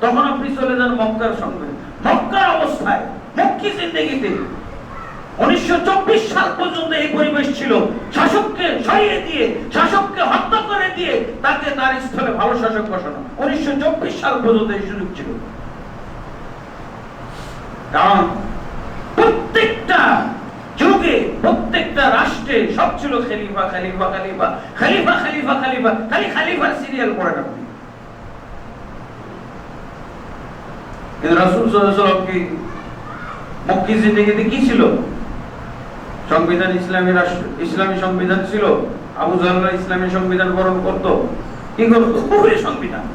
তখন আপনি চলে যান মক্কার সঙ্গে, মক্কার অবস্থায়, মক্কি জিন্দেগিতে 1924 সাল পর্যন্ত এই পরিবেশ ছিল। শাসককে সরিয়ে দিয়ে, শাসককে হত্যা করে দিয়ে তাকে তার স্থলে ভালো শাসক বসানো, 1924 সাল পর্যন্ত এই সুযোগ ছিল। কারণ প্রত্যেকটা যুগে, প্রত্যেকটা রাষ্ট্রে সব ছিল খলিফা খলিফা খলিফা খলিফা খলিফা খলিফা, খালি খলিফার সিরিয়াল পড়েন আপনি। কিন্তু রাসূল সাল্লাল্লাহু আলাইহি ওয়াসাল্লাম কি মক্কি জিন্দেগিতে কি ছিল? সংবিধান ইসলামী রাষ্ট্র, ইসলামী সংবিধান ছিল। আবু জাহল ইসলামী সংবিধান বরণ করত, কি করত? কুফরি সংবিধান।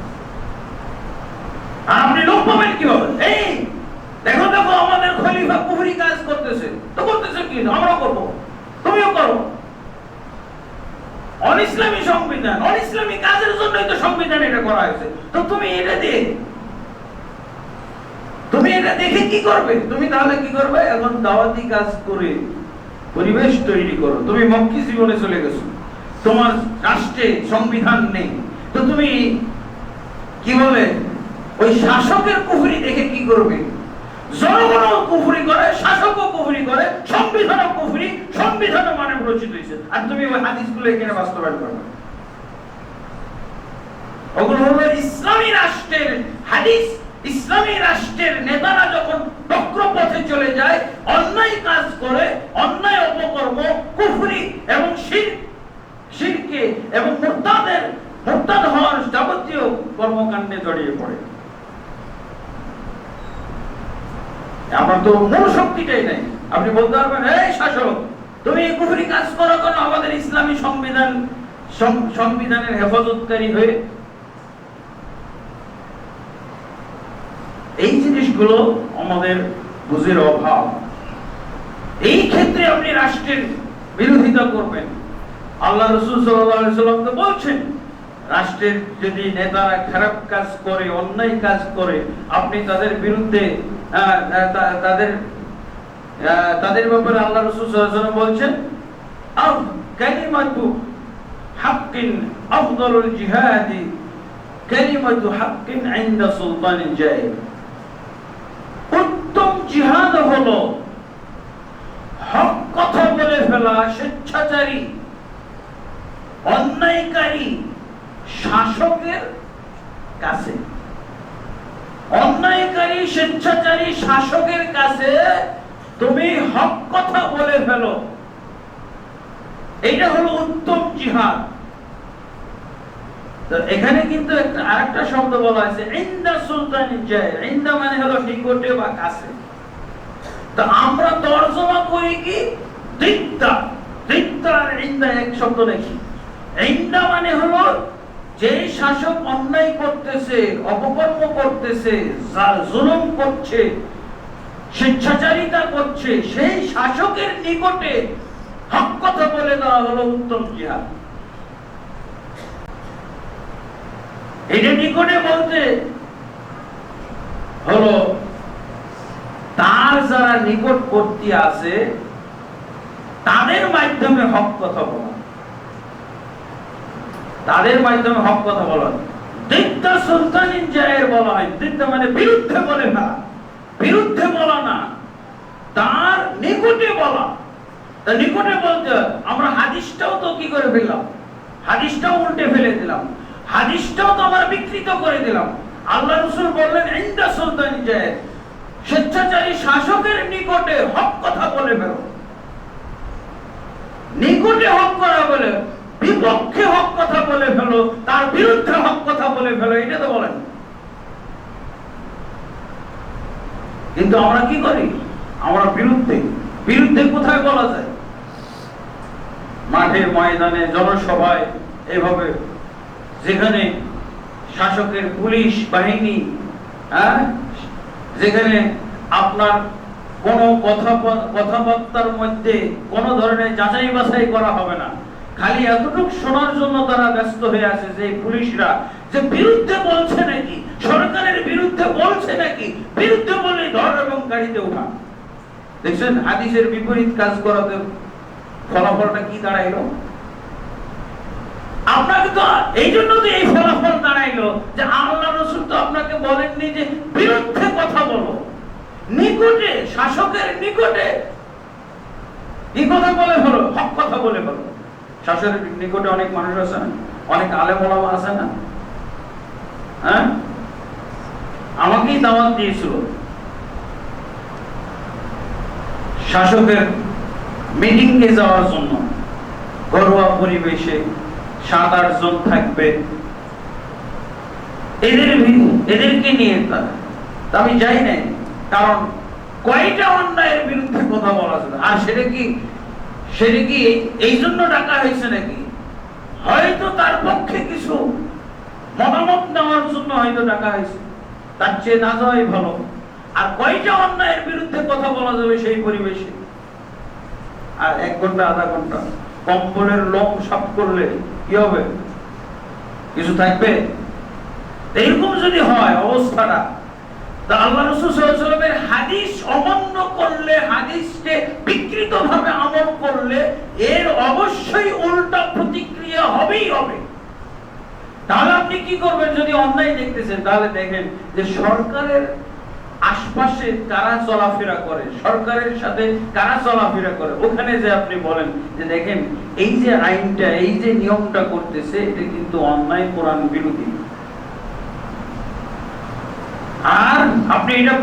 আর আপনি লোক পাবেন কিভাবে? এই দেখো দেখো আমাদের খলিফা কুফরি কাজ করতেছে, তো করতেছে কি? আমরাও করবো, তুমিও করো। অনিসলামী সংবিধান, অনিসলামী কাজের জন্যই তো সংবিধান এটা করা হয়েছে। তো তুমি এটা দিয়ে, তুমি এটা দেখে কি করবে? তুমি তাহলে কি করবে? এখন দাওয়াতি কাজ করে পরিবেশ তৈরি করো। তুমি মক্কি জীবনে চলে গেছো, তোমার রাষ্ট্রে সংবিধান নেই, তো তুমি কি বলে ওই শাসকের কুফরি দেখে কি করবে? জনগণও কুফরি করে, শাসকও কুফরি করে, সংবিধানও কুফরি, সংবিধানও মানে রচিত হয়েছে, আর তুমি ওই হাদিসগুলো এখানে বাস্তবায়ন করবে। ওগুলো হলো ইসলামী রাষ্ট্রের হাদিস। ইসলামী রাষ্ট্রের নেতারা যখন বক্রপথে চলে যায়, অন্যায় কাজ করে, অন্যায় অপকর্ম, কুফরি এবং শিরকে এবং মুরতাদ হওয়ার যাবতীয় কর্মকাণ্ডে জড়িয়ে পড়ে, আমার তো মূল শক্তিটাই নাই। আপনি বলতে পারবেন, এই শাসক তুমি এই কুফরি কাজ করো কেন আমাদের ইসলামী সংবিধানের হেফাজতকারী হয়ে? এই জিনিসগুলো আমাদের বুঝের অভাব। এই ক্ষেত্রে আপনি রাষ্ট্রের বিরোধিতা করবেন। আল্লাহ রাসূল সাল্লাল্লাহু আলাইহি ওয়াসাল্লাম তো বলছেন, রাষ্ট্রের যদি নেতারা খারাপ কাজ করে, অন্যায় কাজ করে, আপনি তাদের বিরুদ্ধে তাদের ব্যাপারে আল্লাহ রাসূল সাল্লাল্লাহু আলাইহি ওয়াসাল্লাম বলছেন, আফ কালিমাতু হাক্কিন আফদালুল জিহাদি কালিমাতু হাক্কিন ইনদা সুলতানিন জাইর। উত্তম জিহাদ হলো হক কথা বলে ফেলা স্বেচ্ছাচারী অন্যায়কারী শাসকের কাছে। অন্যায়কারী স্বেচ্ছাচারী শাসকের কাছে তুমি হক কথা বলে ফেলো, এটা হলো উত্তম জিহাদ। তো এখানে কিন্তু আরেকটা শব্দ বলা আছে, ইনদা সুলতানিন জাইর। ইনদা মানে হলো নিকটে বা কাছে। তো আমরা তরজমা করি কি দিদ্দা। দিদ্দা আর ইনদা এক শব্দ নাকি? ইনদা মানে হলো যে শাসক অন্যায় করতেছে, অপকর্ম করতেছে, জুলুম করছে, স্বেচ্ছাচারিতা করছে, সেই শাসকের নিকটে হক কথা বলে দেওয়া হলো উত্তম জিহাদ। এটা নিকটে বলতে হলো তার যারা নিকটবর্তী আছে তাদের মাধ্যমে হক কথা বলা, তাদের মাধ্যমে হক কথা বলা। দিদ্দা সুলতানিন জাইর বলা হয়। দিদ্দা মানে বিরুদ্ধে বলে না, বিরুদ্ধে বলা না, তার নিকটে বলা। তা নিকটে বলতে আমরা হাদিসটাও তো কি করে ফেললাম, হাদিসটাও উল্টে ফেলে দিলাম, হাদিসটাও তো আমরা বিকৃত করে দিলাম। আল্লাহ রাসূল বললেন ইনদা সুলতানিন জাইর, স্বেচ্ছাচারী শাসকের নিকটে হক কথা বলে ফেলো। নিকটে হক করা বলে, বিপক্ষে হক কথা বলে ফেলো, তার বিরুদ্ধে হক কথা বলে ফেলো, এটা তো বলেন। কিন্তু আমরা কি করি, আমরা বিরুদ্ধে। বিরুদ্ধে কোথায় বলা যায়? মাঠে, ময়দানে, জনসভায়, এভাবে যেখানে শাসকের পুলিশ বাহিনী, যেখানে আপনার কোন কথাবার্তার মধ্যে কোন ধরনের যাচাই বাছাই করা হবে না, খালি এতটুকু শোনার জন্য তারা ব্যস্ত হয়ে আছে যে পুলিশরা যে বিরুদ্ধে বলছে নাকি, সরকারের বিরুদ্ধে বলছে নাকি, বিরুদ্ধে বলে ধর এবং গাড়িতে ওঠা। দেখছেন হাদিসের বিপরীত কাজ করাতে ফলাফলটা কি দাঁড়াইলো? আপনাকে তো এই জন্য তো এই ফলাফল দাঁড়াইলো যে আল্লাহ রাসূল তো আপনাকে বলেননি যে বিরুদ্ধে কথা বলো, নিকটে, শাসকের নিকটে কি কথা বলে ফেলো, হক কথা বলে ফেলো। শাসকের নিকটে অনেক মানুষ আছে না, অনেক আলেম ওলামা আছে না, আমাকেই দাওয়াত দিয়েছিল শাসকের মিটিং এ যাওয়ার জন্য। ঘরোয়া পরিবেশে 7-8 জন থাকবে, এদেরকে নিয়ে আমি যাই নাই, কারণ কয়টা অন্যায়ের বিরুদ্ধে কথা বলা যাবে। আর সেটা কি এই জন্য ডাকা হয়েছে নাকি? হয়তো তার পক্ষে কিছু মতামত নেওয়ার জন্য হয়তো ডাকা হয়েছে, তার চেয়ে না যাওয়াই ভালো। আর কয়টা অন্যায়ের বিরুদ্ধে কথা বলা যাবে সেই পরিবেশে? আর 1 ঘন্টা, আধা ঘন্টা কম্বলের লোম সাফ করলে কি হবে? কিছু থাকবে? এরকম যদি হয় অবস্থাটা, তা আল্লাহ রাসূল সাল্লাল্লাহু আলাইহি ওয়াসাল্লামের হাদিস অমান্য করলে, হাদিসকে বিকৃতভাবে আমল করলে এর অবশ্যই উল্টা প্রতিক্রিয়া হবেই হবে। তাহলে আপনি কি করবেন? যদি অন্যায় দেখতেছেন তাহলে দেখেন যে সরকারের আশপাশে কারা চলাফেরা করে, সরকারের সাথে কারা চলাফেরা করে, ওখানে যে আপনি বলেন যে দেখেন এই যে আইনটা, এই যে নিয়মটা করতেছে, এটা কিন্তু অন্যায়, কোরআন বিরোধী, আর আপনি এটা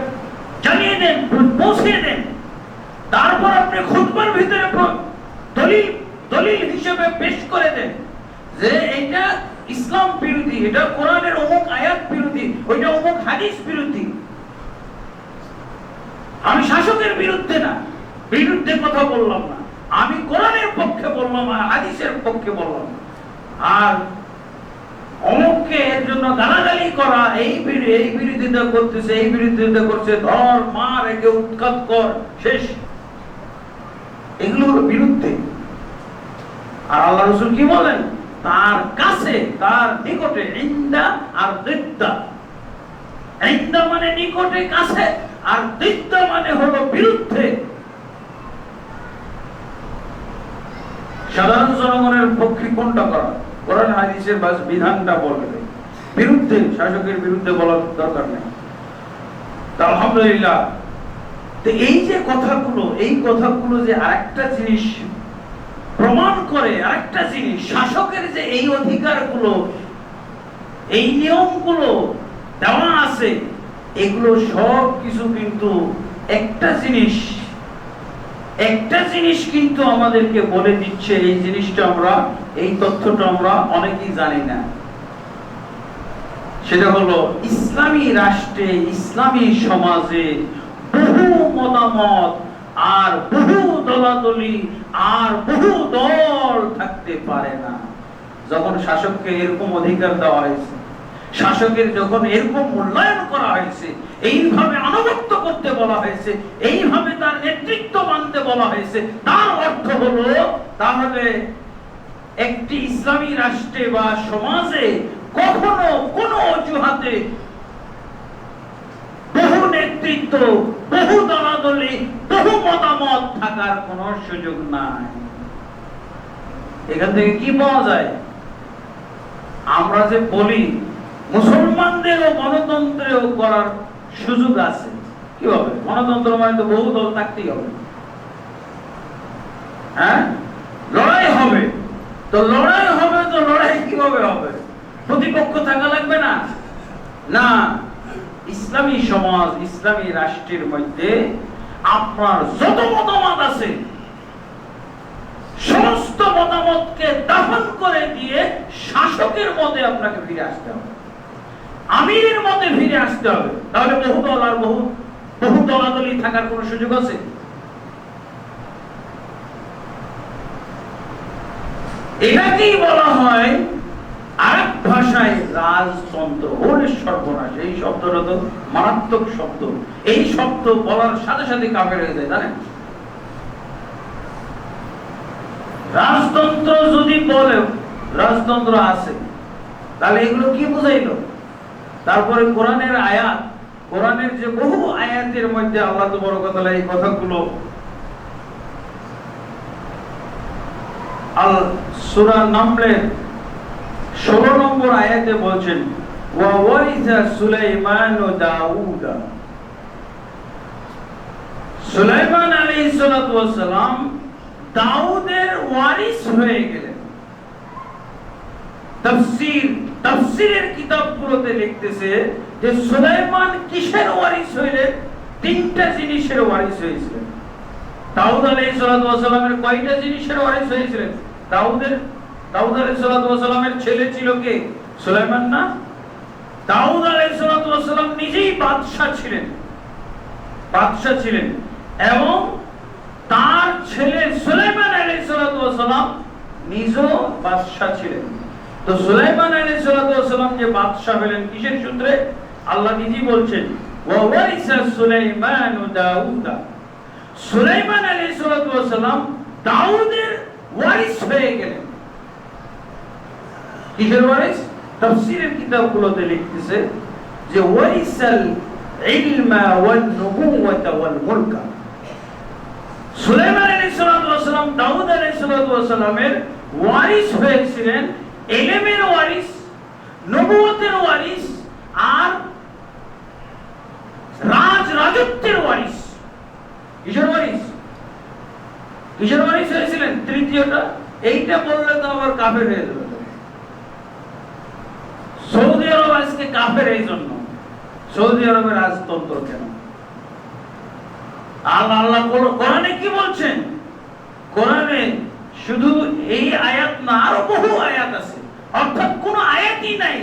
জানিয়ে দেন, পৌঁছে দেন, তারপর আপনি খুতবার ভিতরে দলিল হিসেবে পেশ করে দেন যে এটা ইসলাম বিরোধী, এটা কোরআনের অমুক আয়াত বিরোধী, ওইটা অমুক হাদিস বিরোধী। আমি শাসকের বিরুদ্ধে না, বিরুদ্ধে কথা বললাম না, আমি কোরআনের পক্ষে বললাম আর হাদিসের পক্ষে বললাম। আর অমুককে এর জন্য গালাগালি করা, এই বিরোধিতা করতেছে, এই বিরোধিতা করছে, ধর মার, একে উৎখাত কর, শেষ, এগুলোর বিরুদ্ধে। আর আল্লাহ রাসূল কি বলেন? তার কাছে, তার নিকটে, ইনদা আর দিদ্দা। ইনদা মানে নিকটে, কাছে, আর দিদ্দা মানে হলো বিরুদ্ধে। সাধারণ জনগণের পক্ষে কোনটা করা? কোরআন হাদিসের বাস বিধানটা বলবে, বিরুদ্ধে, শাসকের বিরুদ্ধে বলার দরকার নেই। আলহামদুলিল্লাহ। তো এই যে কথাগুলো, এই কথাগুলো যে আরেকটা জিনিস প্রমাণ করে, আরেকটা জিনিস, শাসকের যে এই অধিকারগুলো, এই নিয়মগুলো দেওয়া আছে, এগুলো সব কিছু কিন্তু একটা জিনিস কিন্তু আমাদেরকে বলে দিচ্ছে। এই জিনিসটা আমরা, এই তথ্যটা আমরা অনেকেই জানি না। সেটা হলো ইসলামী রাষ্ট্রে, ইসলামী সমাজে বহু মতামত আর বহু দলাদলি আর বহু দল থাকতে পারে না। যখন শাসককে এরকম অধিকার দেওয়া হয়েছে, শাসকের যখন এরকম মূল্যায়ন করা হয়েছে, এইভাবে আনুগত্য করতে বলা হয়েছে, এইভাবে তার নেতৃত্ব মানতে বলা হয়েছে, তার অর্থ হলো তাহলে একটি ইসলামী রাষ্ট্রে বা সমাজে কখনো কোনো অজুহাতে বহু নেতৃত্ব, বহু দলাদলি, বহু মতামত থাকার কোনো সুযোগ নাই। এখান থেকে কি পাওয়া যায়? আমরা যে বলি মুসলমানদেরও গণতন্ত্রেও করার সুযোগ আছে। কিভাবে? গণতন্ত্র মানে তো বহু দল থাকতেই হবে, হ্যাঁ, লড়াই হবে। তো লড়াই হবে, তো লড়াই কিভাবে হবে? প্রতিপক্ষ থাকা লাগবে না? না, ইসলামী সমাজ, ইসলামী রাষ্ট্রের মধ্যে আপনার যত মতামত আছে, সমস্ত মতামতকে দাফন করে দিয়ে শাসকের মতে আপনাকে ফিরে আসতে হবে, আমিরের মতে ফিরে আসতে হবে। তাহলে বহু দল আর বহু দলাদলি থাকার কোন সুযোগ আছে? এটাকেই বলা হয় আরেক ভাষায় রাজতন্ত্র। ওরে সর্বনাশ, এই শব্দটা তো মারাত্মক শব্দ। এই শব্দ বলার সাথে সাথে কাফের হয়ে যায়, জানেন? রাজতন্ত্র যদি বলে রাজতন্ত্র আছে, তাহলে এগুলো কি বুঝাইলো? তারপরে কোরআনের আয়াত, কোরআনের যে বহু আয়াতের মধ্যে আল্লাহ তাবারক ওয়া তাআলা এই কথাগুলো আল সূরা নামলের 16 নম্বর আয়াতে বলছেন, ওয়া ওয়ারিসা সুলাইমান ও দাউদ। সুলাইমান আলাইহিস সালাতু ওয়াস সালাম দাউদের ওয়ারিস হয়ে গেলেন। তাফসীরের কিতাবগুলোতে লিখতেছে যে সুলাইমান কিসের ওয়ারিস হইলেন? তিনটা জিনিসের ওয়ারিস হয়েছিলেন। দাউদ আলাইহিস সালাতু ওয়াস সালামের কয়টা জিনিসের ওয়ারিস হয়েছিলেন? দাউদ আলাইহিস সালাতু ওয়াস সালামের ছেলে ছিল কে? সুলাইমান না? দাউদ আলাইহিস সালাতু ওয়াস সালাম নিজেই বাদশা ছিলেন এবং তার ছেলে সুলাইমান আলাইহিস সালাতু ওয়াস সালাম নিজেও বাদশা ছিলেন। তো সুলাইমান আলাইহিস সালাতু ওয়াস সালাম যে বাদশা হলেন কিসের সূত্রে? আল্লাহ নিজেই বলছেন, ওয়া ওয়ারিসা সুলাইমান দাউদ। সুলাইমান আলাইহিস সালাতু ওয়াস সালাম দাউদের ওয়ারিস হয়ে গেলেন। কিসের ওয়ারিস? তাফসীরের কিতাবগুলোতে লিখতেছে যে ওয়ারিসাল ইলমা ওয়ান নুবুওয়াতা ওয়াল মুলকা। সুলাইমান আলাইহিস সালাতু ওয়াস সালাম দাউদ আলাইহিস সালাতু ওয়াস সালামের ওয়ারিস হয়েছিলেন, ইলমের ওয়ারিস, নবুয়তের ওয়ারিস আর রাজত্বের ওয়ারিস। কিসের ওয়ারিস? কিসের ওয়ারিস হয়েছিলেন? তৃতীয়টা। এইটা বললে তো আবার কাফের হয়ে যাবে। সৌদি আরব আজকে কাফের এই জন্য, সৌদি আরবের রাজতন্ত্র কেন? আল্লাহ কোরআনে কি বলছেন? কোরআনে শুধু এই আয়াত না, আরো বহু আয়াত আছে। অর্থাৎ কোন আয়াতই নাই,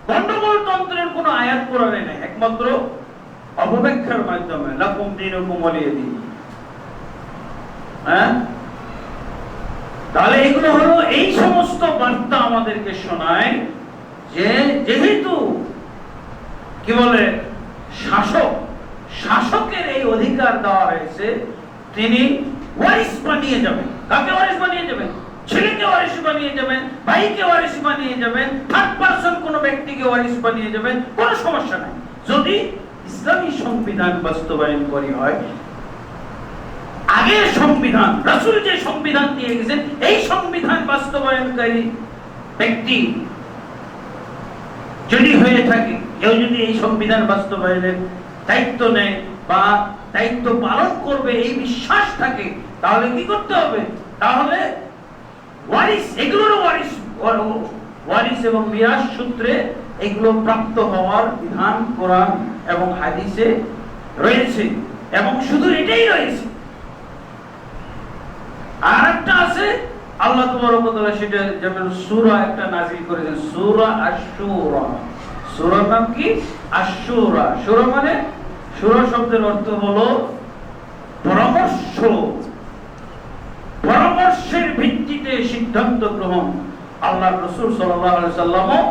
গন্ডগোল তন্ত্রের কোন আয়াত কোরআনে নাই, একমাত্র অপব্যাখ্যার মাধ্যমে লাকুম দীনুকুম ওয়ালিয়া দীন। হ্যাঁ, তাহলে এগুলো হলো এই সমস্ত বার্তা আমাদেরকে শোনায় যে যেহেতু কি বলে শাসকের এই অধিকার দেওয়া হয়েছে, তিনি ওয়ারিস বানিয়ে যাবেন। কাকে ওয়ারিস বানিয়ে যাবেন? ছেলেকে ওয়ারিস বানিয়ে যাবেন, ভাইকে ওয়ারিস বানিয়ে যাবেন, থার্ড পারসন কোন ব্যক্তিকে ওয়ারিস বানিয়ে যাবেন, কোনো সমস্যা নাই, যদি ইসলামী সংবিধান বাস্তবায়ন করি হয়। আগের সংবিধান, রাসূল যে সংবিধান দিয়ে গেছেন, এই সংবিধান বাস্তবায়নকারী ব্যক্তি যদি হয়ে থাকে, কেউ যদি এই সংবিধান বাস্তবায়নের দায়িত্ব নেয় বা দায়িত্ব পালন করবে এই বিশ্বাস থাকে, তাহলে কি করতে হবে? তাহলে ওয়ারিস, এগুলোর ওয়ারিস এবং মিরাস সূত্রে এগুলো প্রাপ্ত হওয়ার বিধান কোরআন এবং হাদিসে রয়েছে। এবং শুধু এটাই রয়েছে, আর একটা আছে আল্লাহ তাবারক ওয়া তাআলা, সেটা যেমন সূরা একটা নাযিল করেছেন, সূরা আশ-শূরা। সূরার নাম কি? আশ-শূরা। শূরা মানে, শূরা শব্দের অর্থ হলো পরামর্শ, পরামর্শের ভিত্তিতে সিদ্ধান্ত গ্রহণ। আল্লাহর রাসূল সাল্লাল্লাহু আলাইহি সাল্লামও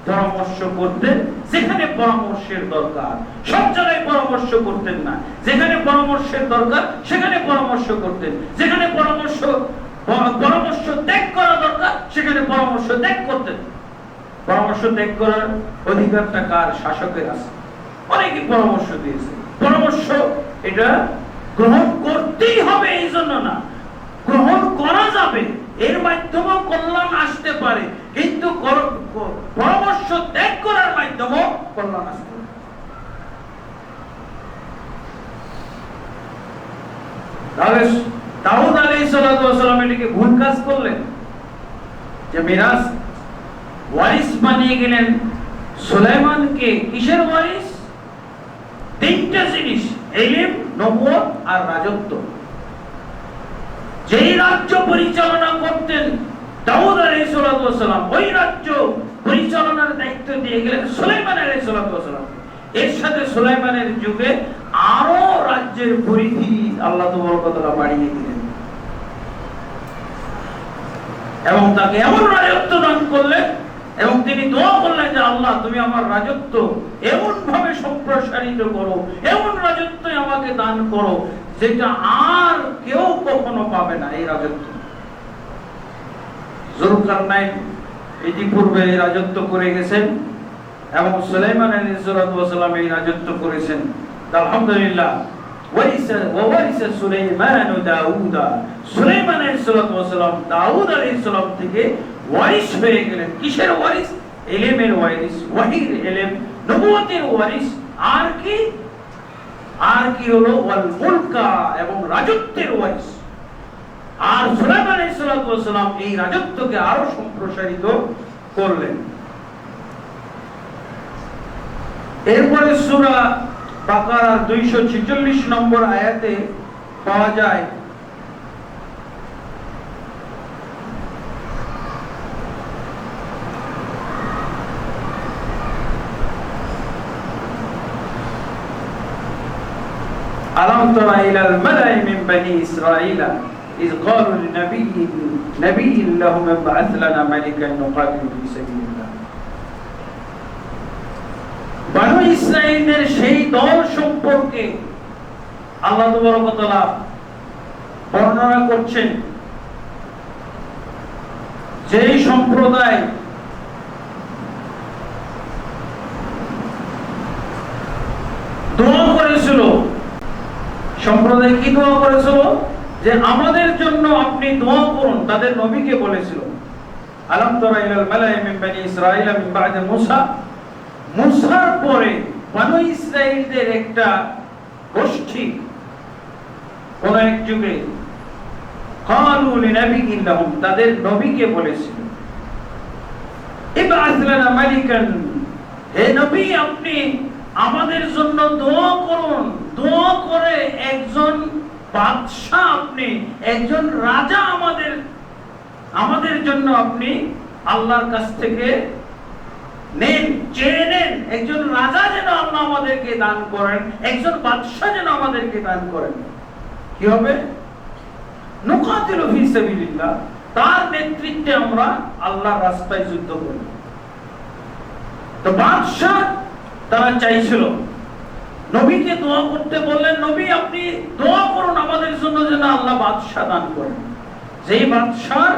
পরামর্শ করতেন যেখানে পরামর্শের দরকার, সব জায়গায় পরামর্শ করতেন না। যেখানে পরামর্শের দরকার সেখানে পরামর্শ করতেন, যেখানে পরামর্শ ত্যাগ করা দরকার সেখানে পরামর্শ ত্যাগ করতেন। পরামর্শ ত্যাগ করার অধিকারটা কার? শাসকের আছে। অনেকে পরামর্শ দিয়েছে, পরামর্শ এটা গ্রহণ করতেই হবে এই জন্য না, গ্রহণ করা যাবে, এর মাধ্যমে কল্যাণ আসতে পারে, কিন্তু পরামর্শ ত্যাগ করার মাধ্যমে কল্যাণ আসতে পারে। তাহলে দাউদ আলাইহিস সালাম এটাকে ভুল কাজ করলেন, যে মিরাস ওয়ারিস বানিয়ে গেলেন সুলাইমানকে। কিসের ওয়ারিস? তিনটা জিনিস, ইলম, নবুয়ত আর রাজত্ব। যেই রাজ্য পরিচালনা করতেন দাউদ আলাইহিস সালাম, ওই রাজ্য পরিচালনার দায়িত্ব দিয়ে গেলেন সুলাইমান আলাইহিস সালাম। এর সাথে সুলাইমানের যুগে আরো রাজ্যের পরিধি আল্লাহ তাবারক ওয়া তাআলা বাড়িয়ে দিলেন এবং তাকে এমন রাজত্ব দান করলেন, এবং তিনি দোয়া করলেন যে আল্লাহ তুমি আমার রাজত্ব এমন ভাবে সম্প্রসারিত করো, এমন রাজত্ব আমাকে দান করো যেটা আর কেউ কখনো পাবে না। এই রাজত্ব যুলকারনাইন ইতিপূর্বে এই রাজত্ব করে গেছেন এবং সুলাইমান আলাইহিস সালাম এই রাজত্ব করেছেন। আলহামদুলিল্লাহ, ওয়ারিসা সুলাইমান দাউদ, সুলাইমান আলাইহিস সালাম দাউদ আলাইহিস সালাম থেকে ওয়ারিস হয়ে গেলেন। কিসের ওয়ারিস? ইলমের ওয়ারিস, ওয়াহির ইলম, নবুয়তের ওয়ারিস। আর কি হলো? ওয়াল মুলকা, এবং রাজত্বের ওয়ারিস। আর সুলাইমান আলাইহিস সালাম এই রাজত্বকে আরো সম্প্রসারিত করলেন। এরপরে সূরা বাকারার 246 নম্বর আয়াতে পাওয়া যায় ألم تر إلى الملأ من بني إسرائيل إذ قالوا لنبي لهم ابعث لنا ملكا نقاتل في سبيل الله। বনু ইসরাঈলের সেই দল সম্পর্কে আল্লাহ তাবারক ওয়া তাআলা বর্ণনা করছেন, যেই সম্প্রদায় দোয়া করেছিল। সম্প্রদায় কি দোয়া করেছিল? যে আমাদের জন্য আপনি দোয়া করুন। তাদের নবীকে বলেছিল, আলাম তারা ইলাল মালাই মিন বনি ইসরাঈল মিন বা'দি মুসা, মুসার পরে বনু ইসরাইলদের একটা গোষ্ঠী কোন এক যুগে ক্বালু লিনাবিয়্যিন লাহুম, তাদের নবীকে বলেছিল, ইবআস লানা মালিকান, হে নবী আপনি আমাদের জন্য দোয়া করুন, দোয়া করে একজন বাদশা, আপনি একজন রাজা আমাদের জন্য আপনি আল্লাহর কাছ থেকে নেন, চেয়ে নেন, একজন রাজা যেন আল্লাহ আমাদেরকে দান করেন, একজন বাদশা যেন আমাদেরকে দান করেন। কি হবে? নুকাতিলু ফি সাবিলিল্লাহ, তার নেতৃত্বে আমরা আল্লাহর রাস্তায় যুদ্ধ করব। তো বাদশা তারা চাইছিল, নবীকে দোয়া করতে বললেন, নবী আপনি দোয়া করুন আমাদের জন্য যেন আল্লাহ বাদশা দান করেন। যেই বাদশার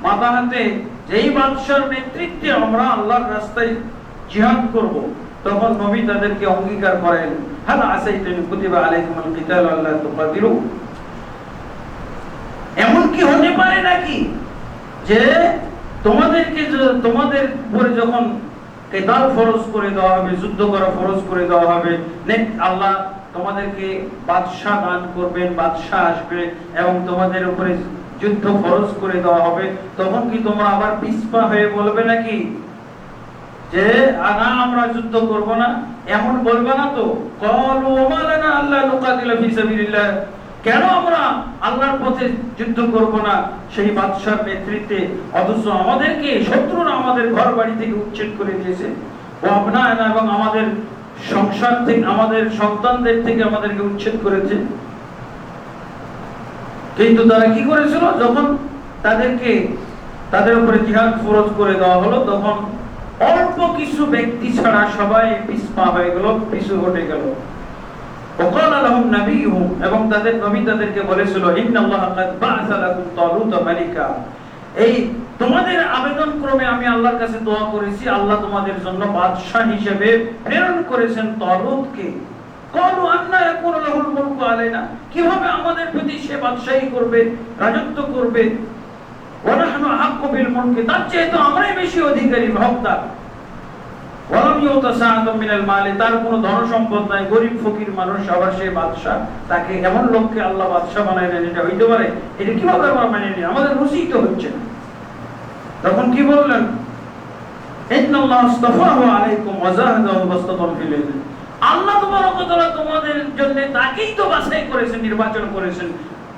মাথা হাতে, যেই বাদশার নেতৃত্বে আমরা আল্লাহর রাস্তায় জিহাদ করব, তখন নবী তাদেরকে অঙ্গীকার করেন, হাল আসাইতুন কুতিবা আলাইকুমুল কিতাল আল্লা তুকাতিলু। এমন কি হতে পারে নাকি যে তোমাদের উপরে যখন কিতাল ফরজ করে দেওয়া হবে, যুদ্ধ করা ফরজ করে দেওয়া হবে, আল্লাহ তোমাদেরকে বাদশা দান করবেন, বাদশা আসবে এবং তোমাদের উপরে যুদ্ধ ফরজ করে দেওয়া হবে, তখন কি তোমরা আবার পিছপা হয়ে বলবে নাকি যে না আমরা যুদ্ধ করব না? এমন বলবে না তো। ক্বালু ওয়া লানা আল্লা নুকাতিলা ফি সাবিলিল্লাহ, কেন আমরা আল্লাহর পথে যুদ্ধ করব না সেই বাদশার নেতৃত্বে, অথচ আমাদেরকে শত্রুরা আমাদের ঘর বাড়ি থেকে উচ্ছেদ করে দিয়েছে, ও আপনারা এবং আমাদের সংসার থেকে, আমাদের সন্তানদের থেকে আমাদেরকে উচ্ছেদ করেছে। কিন্তু তারা কি করেছিল? যখন তাদের উপরে জিহাদ ফরজ করে দেওয়া হলো, তখন অল্প কিছু ব্যক্তি ছাড়া সবাই পিছপা হয়ে গেল, পিছু হটে গেল। وقال لهم نبيهم, এবং তাদের নবী তাদেরকে বলেছিল, ইন্নাল্লাহা ক্বাদ বা'আসা লাকুম তালুতা মালিকা, এই তোমাদের আবেদন ক্রমে আমি আল্লাহর কাছে দোয়া করেছি, আল্লাহ তোমাদের জন্য বাদশা হিসেবে প্রেরণ করেছেন তালুতকে। ক্বালু আন্না ইয়াকুনু লাহুল মুলকু আলাইনা, কিভাবে আমাদের প্রতি সে বাদশাহী করবে, রাজত্ব করবে? ওয়া নাহনু আহাক্কু বিল মুলকি, তার চেয়ে তো আমরাই বেশি অধিকারী, হকদার। ওয়ালাম ইউতা সাআতাম মিনাল মাল, তার কোনো ধন সম্পদ নাই, গরীব ফকির মানুষ, আবার সে বাদশা, তাকে এমন লোককে আল্লাহ বাদশা বানাইলেন, এটা হইতে পারে? এটা কিভাবে আমরা মেনে নিই? আমাদের রুচি তো হচ্ছে না। তখন কি বললেন? ইন্নাল্লাহু আস্তাফাহু আলাইকুম ওয়া যাহাদাহু বাসতাতান ফিল ইলম, আল্লাহ তাবারক ওয়া তাআলা তোমাদের জন্য তাকেই তো বাছাই করেছেন, নির্বাচন করেছেন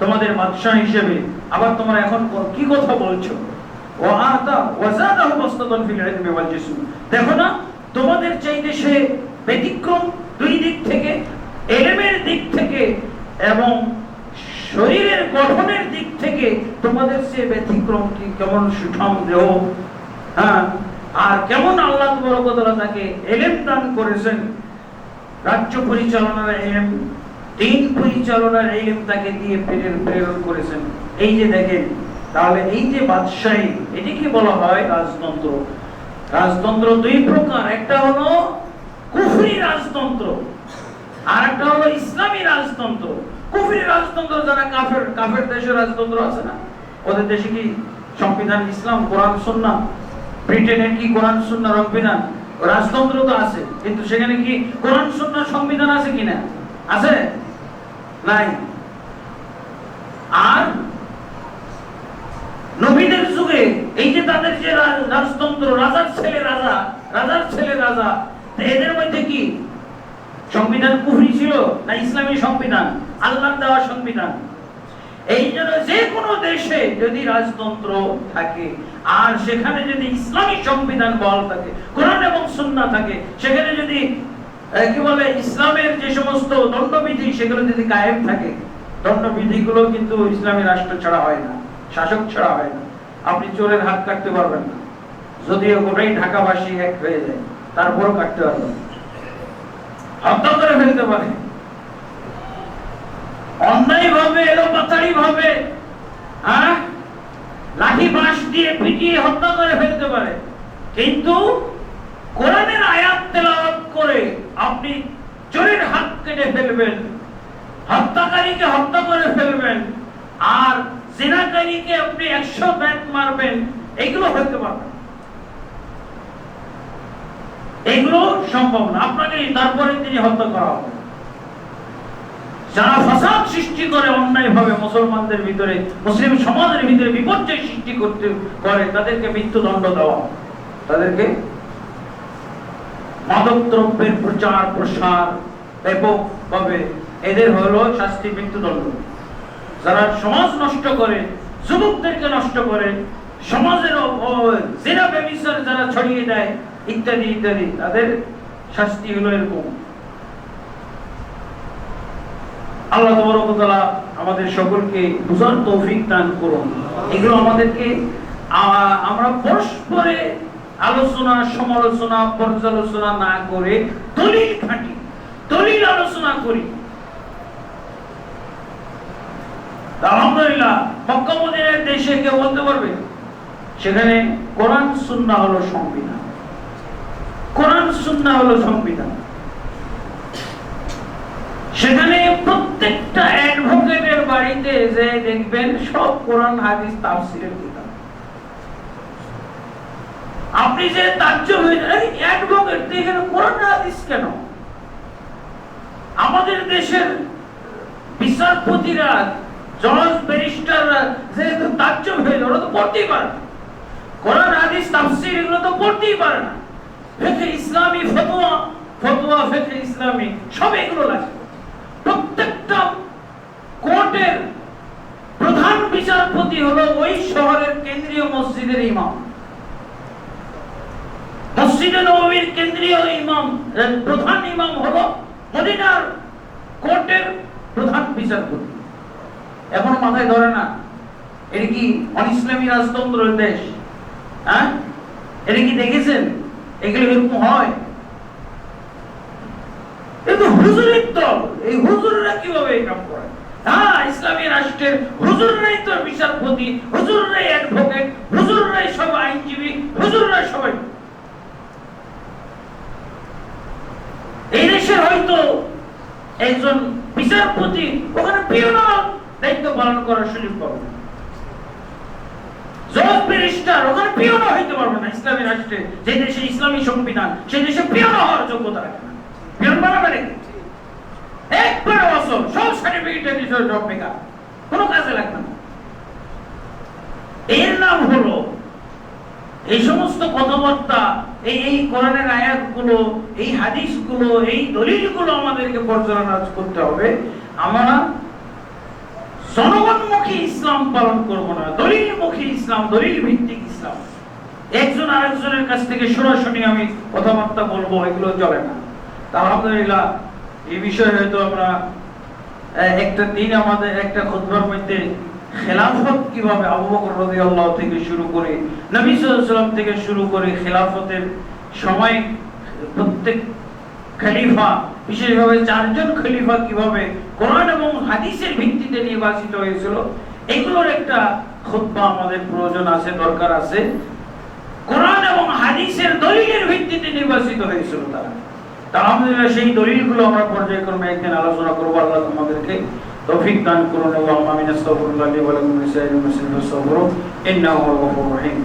তোমাদের বাদশা হিসেবে, আবার তোমরা এখন কি কথা বলছো? ওয়া আতা ওয়া যাদাহু বাসতাতান ফিল ইলমি ওয়াল জিসম, দেখো না তোমাদের চাইতে সে ব্যতিক্রম দুই দিক থেকে, ইলমের দিক থেকে এবং শরীরের গঠনের দিক থেকে তোমাদের সে ব্যতিক্রম, কি কেমন সুঠাম দেহ, হ্যাঁ, আর কেমন আল্লাহ তাবারক ওয়া তাআলা তাকে ইলম দান করেছেন, রাজ্য পরিচালনার ইলম, দিন পরিচালনার ইলম তাকে দিয়ে প্রেরণ করেছেন। এই যে দেখেন, তাহলে এই যে বাদশাহী, এটাকে বলা হয় রাজতন্ত্র। রাজতন্ত্র দুই প্রকার, একটা হলো কুফরি রাজতন্ত্র, আর একটা হলো ইসলামী রাজতন্ত্র। কুফরি রাজতন্ত্র যারা কাফের দেশের রাজতন্ত্র আছে না, ওদের দেশে কি সংবিধান ইসলাম, কোরআন সুন্নাহ? ব্রিটেনের কি কোরআন সুন্নাহ সংবিধান? রাজতন্ত্র তো আছে, কিন্তু সেখানে কি কোরআন সুন্নাহ সংবিধান আছে কিনা? আছে? নাই। আর নবীদের যুগে এই যে তাদের যে রাজতন্ত্র, রাজার ছেলে রাজা, এদের মধ্যে কি সংবিধান কুফরি ছিল না ইসলামী সংবিধান, আল্লাহর দেওয়া সংবিধান? এই জন্য যে কোনো দেশে যদি রাজতন্ত্র থাকে আর সেখানে যদি ইসলামী সংবিধান বহাল থাকে, কোরআন এবং সুন্নাহ থাকে, সেখানে যদি কি বলে ইসলামের যে সমস্ত দণ্ডবিধি সেগুলো যদি কায়েম থাকে, দণ্ডবিধিগুলো কিন্তু ইসলামী রাষ্ট্র ছাড়া হয় না, শাসক ছাড়া হয় না। আপনি চোরের হাত কাটতে পারবেন না, যদিও গোটাই ঢাকাবাসী এক হয়ে যায়, তারপরও কাটতে পারবেন না, হত্যা করে ফেলতে পারে, অন্যায় ভাবে, এলোপাতাড়ি ভাবে, হ্যাঁ, লাঠি বাঁশ দিয়ে পিটিয়ে হত্যা করে ফেলতে পারে। কিন্তু কোরআনের আয়াত তেলাওয়াত করে আপনি চোরের হাত কেটে ফেলবেন, হত্যাকারীকে হত্যা করে ফেলবেন, আর জিনাকারীকে আপনি 100 ব্যাট মারবেন, এগুলো হতে পারবে। এগুলো সম্ভব না। আপনাকে তারপরে তিনি হত্যা করা হবে। যারা ফাসাদ সৃষ্টি করে অন্যায়ভাবে মুসলমানদের ভিতরে, মুসলিম সমাজের ভিতরে বিপর্যয় সৃষ্টি করতে করে, তাদেরকে মৃত্যুদণ্ড দেওয়া, তাদেরকে মাদক দ্রব্যের প্রচার প্রসার ব্যাপকভাবে, এদের হলো শাস্তি মৃত্যুদণ্ড। যারা সমাজ নষ্ট করে, যুবকদেরকে নষ্ট করে, সমাজের জিনা ব্যভিচার যারা ছড়িয়ে দেয় ইত্যাদি ইত্যাদি, তাদের শাস্তি হলো এরকম। আল্লাহ তাবারক ওয়া তাআলা আমাদের সকলকে বুঝার তৌফিক দান করুন। এগুলো আমাদেরকে আমরা পরস্পরে আলোচনা সমালোচনা পর্যালোচনা না করে দলিল ঘাঁটি, দলিল আলোচনা করি। আলহামদুলিল্লাহ, মক্কা মদিনার দেশে কেউ বলতে পারবে সেখানে কোরআন সুন্নাহ হলো সংবিধান, কোরআন সুন্নাহ হলো সংবিধান। সেখানে প্রত্যেকটা অ্যাডভোকেটের বাড়িতে যে দেখবেন সব কোরআন হাদিস তাফসীরের কিতাব। আপনি যে তাজ্জব হয়ে যান, অ্যাডভোকেট এখানে কোরআন হাদিস কেন? আমাদের দেশের বিচারপতিরা, জজ, ব্যারিস্টাররা যে তাজ্জব হয়ে যায়, ওরা তো পড়তেই পারে না কোরআন হাদিস তাফসীর, এগুলো তো পড়তেই পারে না। ফিকহ ইসলামী, ফতোয়া, ফতোয়া ফিকহ ইসলামী সব এগুলো লাগে। প্রত্যেকটা কোর্টের প্রধান বিচারপতি হলো ওই শহরের কেন্দ্রীয় মসজিদের ইমাম, মসজিদে নববীর কেন্দ্রীয় ইমাম, প্রধান ইমাম হলো মদিনার কোর্টের প্রধান বিচারপতি। এখন মাথায় ধরে না এটা কি অনিসলামী রাজতন্ত্রের দেশ? হ্যাঁ, এটা কি দেখেছেন এগুলো এরকম হয়? কিন্তু হুজুরের দল, এই হুজুররা কিভাবে এই কাম করে? হ্যাঁ, ইসলামী রাষ্ট্রের হুজুররাই তো বিচারপতি, হুজুররাই অ্যাডভোকেট, হুজুররাই সব আইনজীবী, হুজুররাই সবাই। এই দেশের হয়তো একজন বিচারপতি ওখানে পিওনার দায়িত্ব পালন করার সুযোগ পাবে না, জজ, ব্যারিস্টার ওখানে পিওনা হইতে পারবে না। ইসলামী রাষ্ট্রে, যে দেশে ইসলামী সংবিধান, সেই দেশে পিওনা হওয়ার যোগ্যতা রাখে না। পিওন বানাবে নাকি? একবার বছর সব সার্টিফিকেট দিতে জব বেকার, কোনো কাজে লাগবে না। এর নাম হলো এই সমস্ত কথাবার্তা, এই কোরআনের আয়াতগুলো, এই হাদিসগুলো, এই দলিলগুলো আমাদেরকে পর্যালোচনা করতে হবে। আমরা জনগণমুখী ইসলাম পালন করব না, দলিলমুখী ইসলাম, দলিল ভিত্তিক ইসলাম। একজন আরেকজনের কাছ থেকে সরাসরি আমি কথাবার্তা বলবো, এগুলো চলে না। আলহামদুলিল্লাহ, এই বিষয়ে হয়তো আমরা একটা দিন আমাদের একটা খুতবার মধ্যে খেলাফত কিভাবে আবু বকর রাদিয়াল্লাহু থেকে শুরু করে, নবী সাল্লাল্লাহু আলাইহি ওয়াসাল্লাম থেকে শুরু করে খেলাফতের সময় প্রত্যেক খলিফা, বিশেষভাবে চারজন খলিফা কিভাবে কোরআন এবং হাদিসের ভিত্তিতে নির্বাচিত হয়েছিল, এগুলোর একটা খুতবা আমাদের প্রয়োজন আছে, দরকার আছে। কোরআন এবং হাদিসের দলিলের ভিত্তিতে নির্বাচিত হয়েছিল তারা। আলহামদুলিল্লাহ, সেই দলিলগুলো আমরা পর্যায়ক্রমে একদিন আলোচনা করবো। আল্লাহ আমাদেরকে তৌফিক দান করুন। আল্লাহুম্মা আমিন। আস্তাগফিরুল্লাহ লি ওয়া লাকুম ওয়া লিসাইরিল মুসলিমিন ফাস্তাগফিরুহু ইন্নাহু হুয়াল গফুরুর রহিম।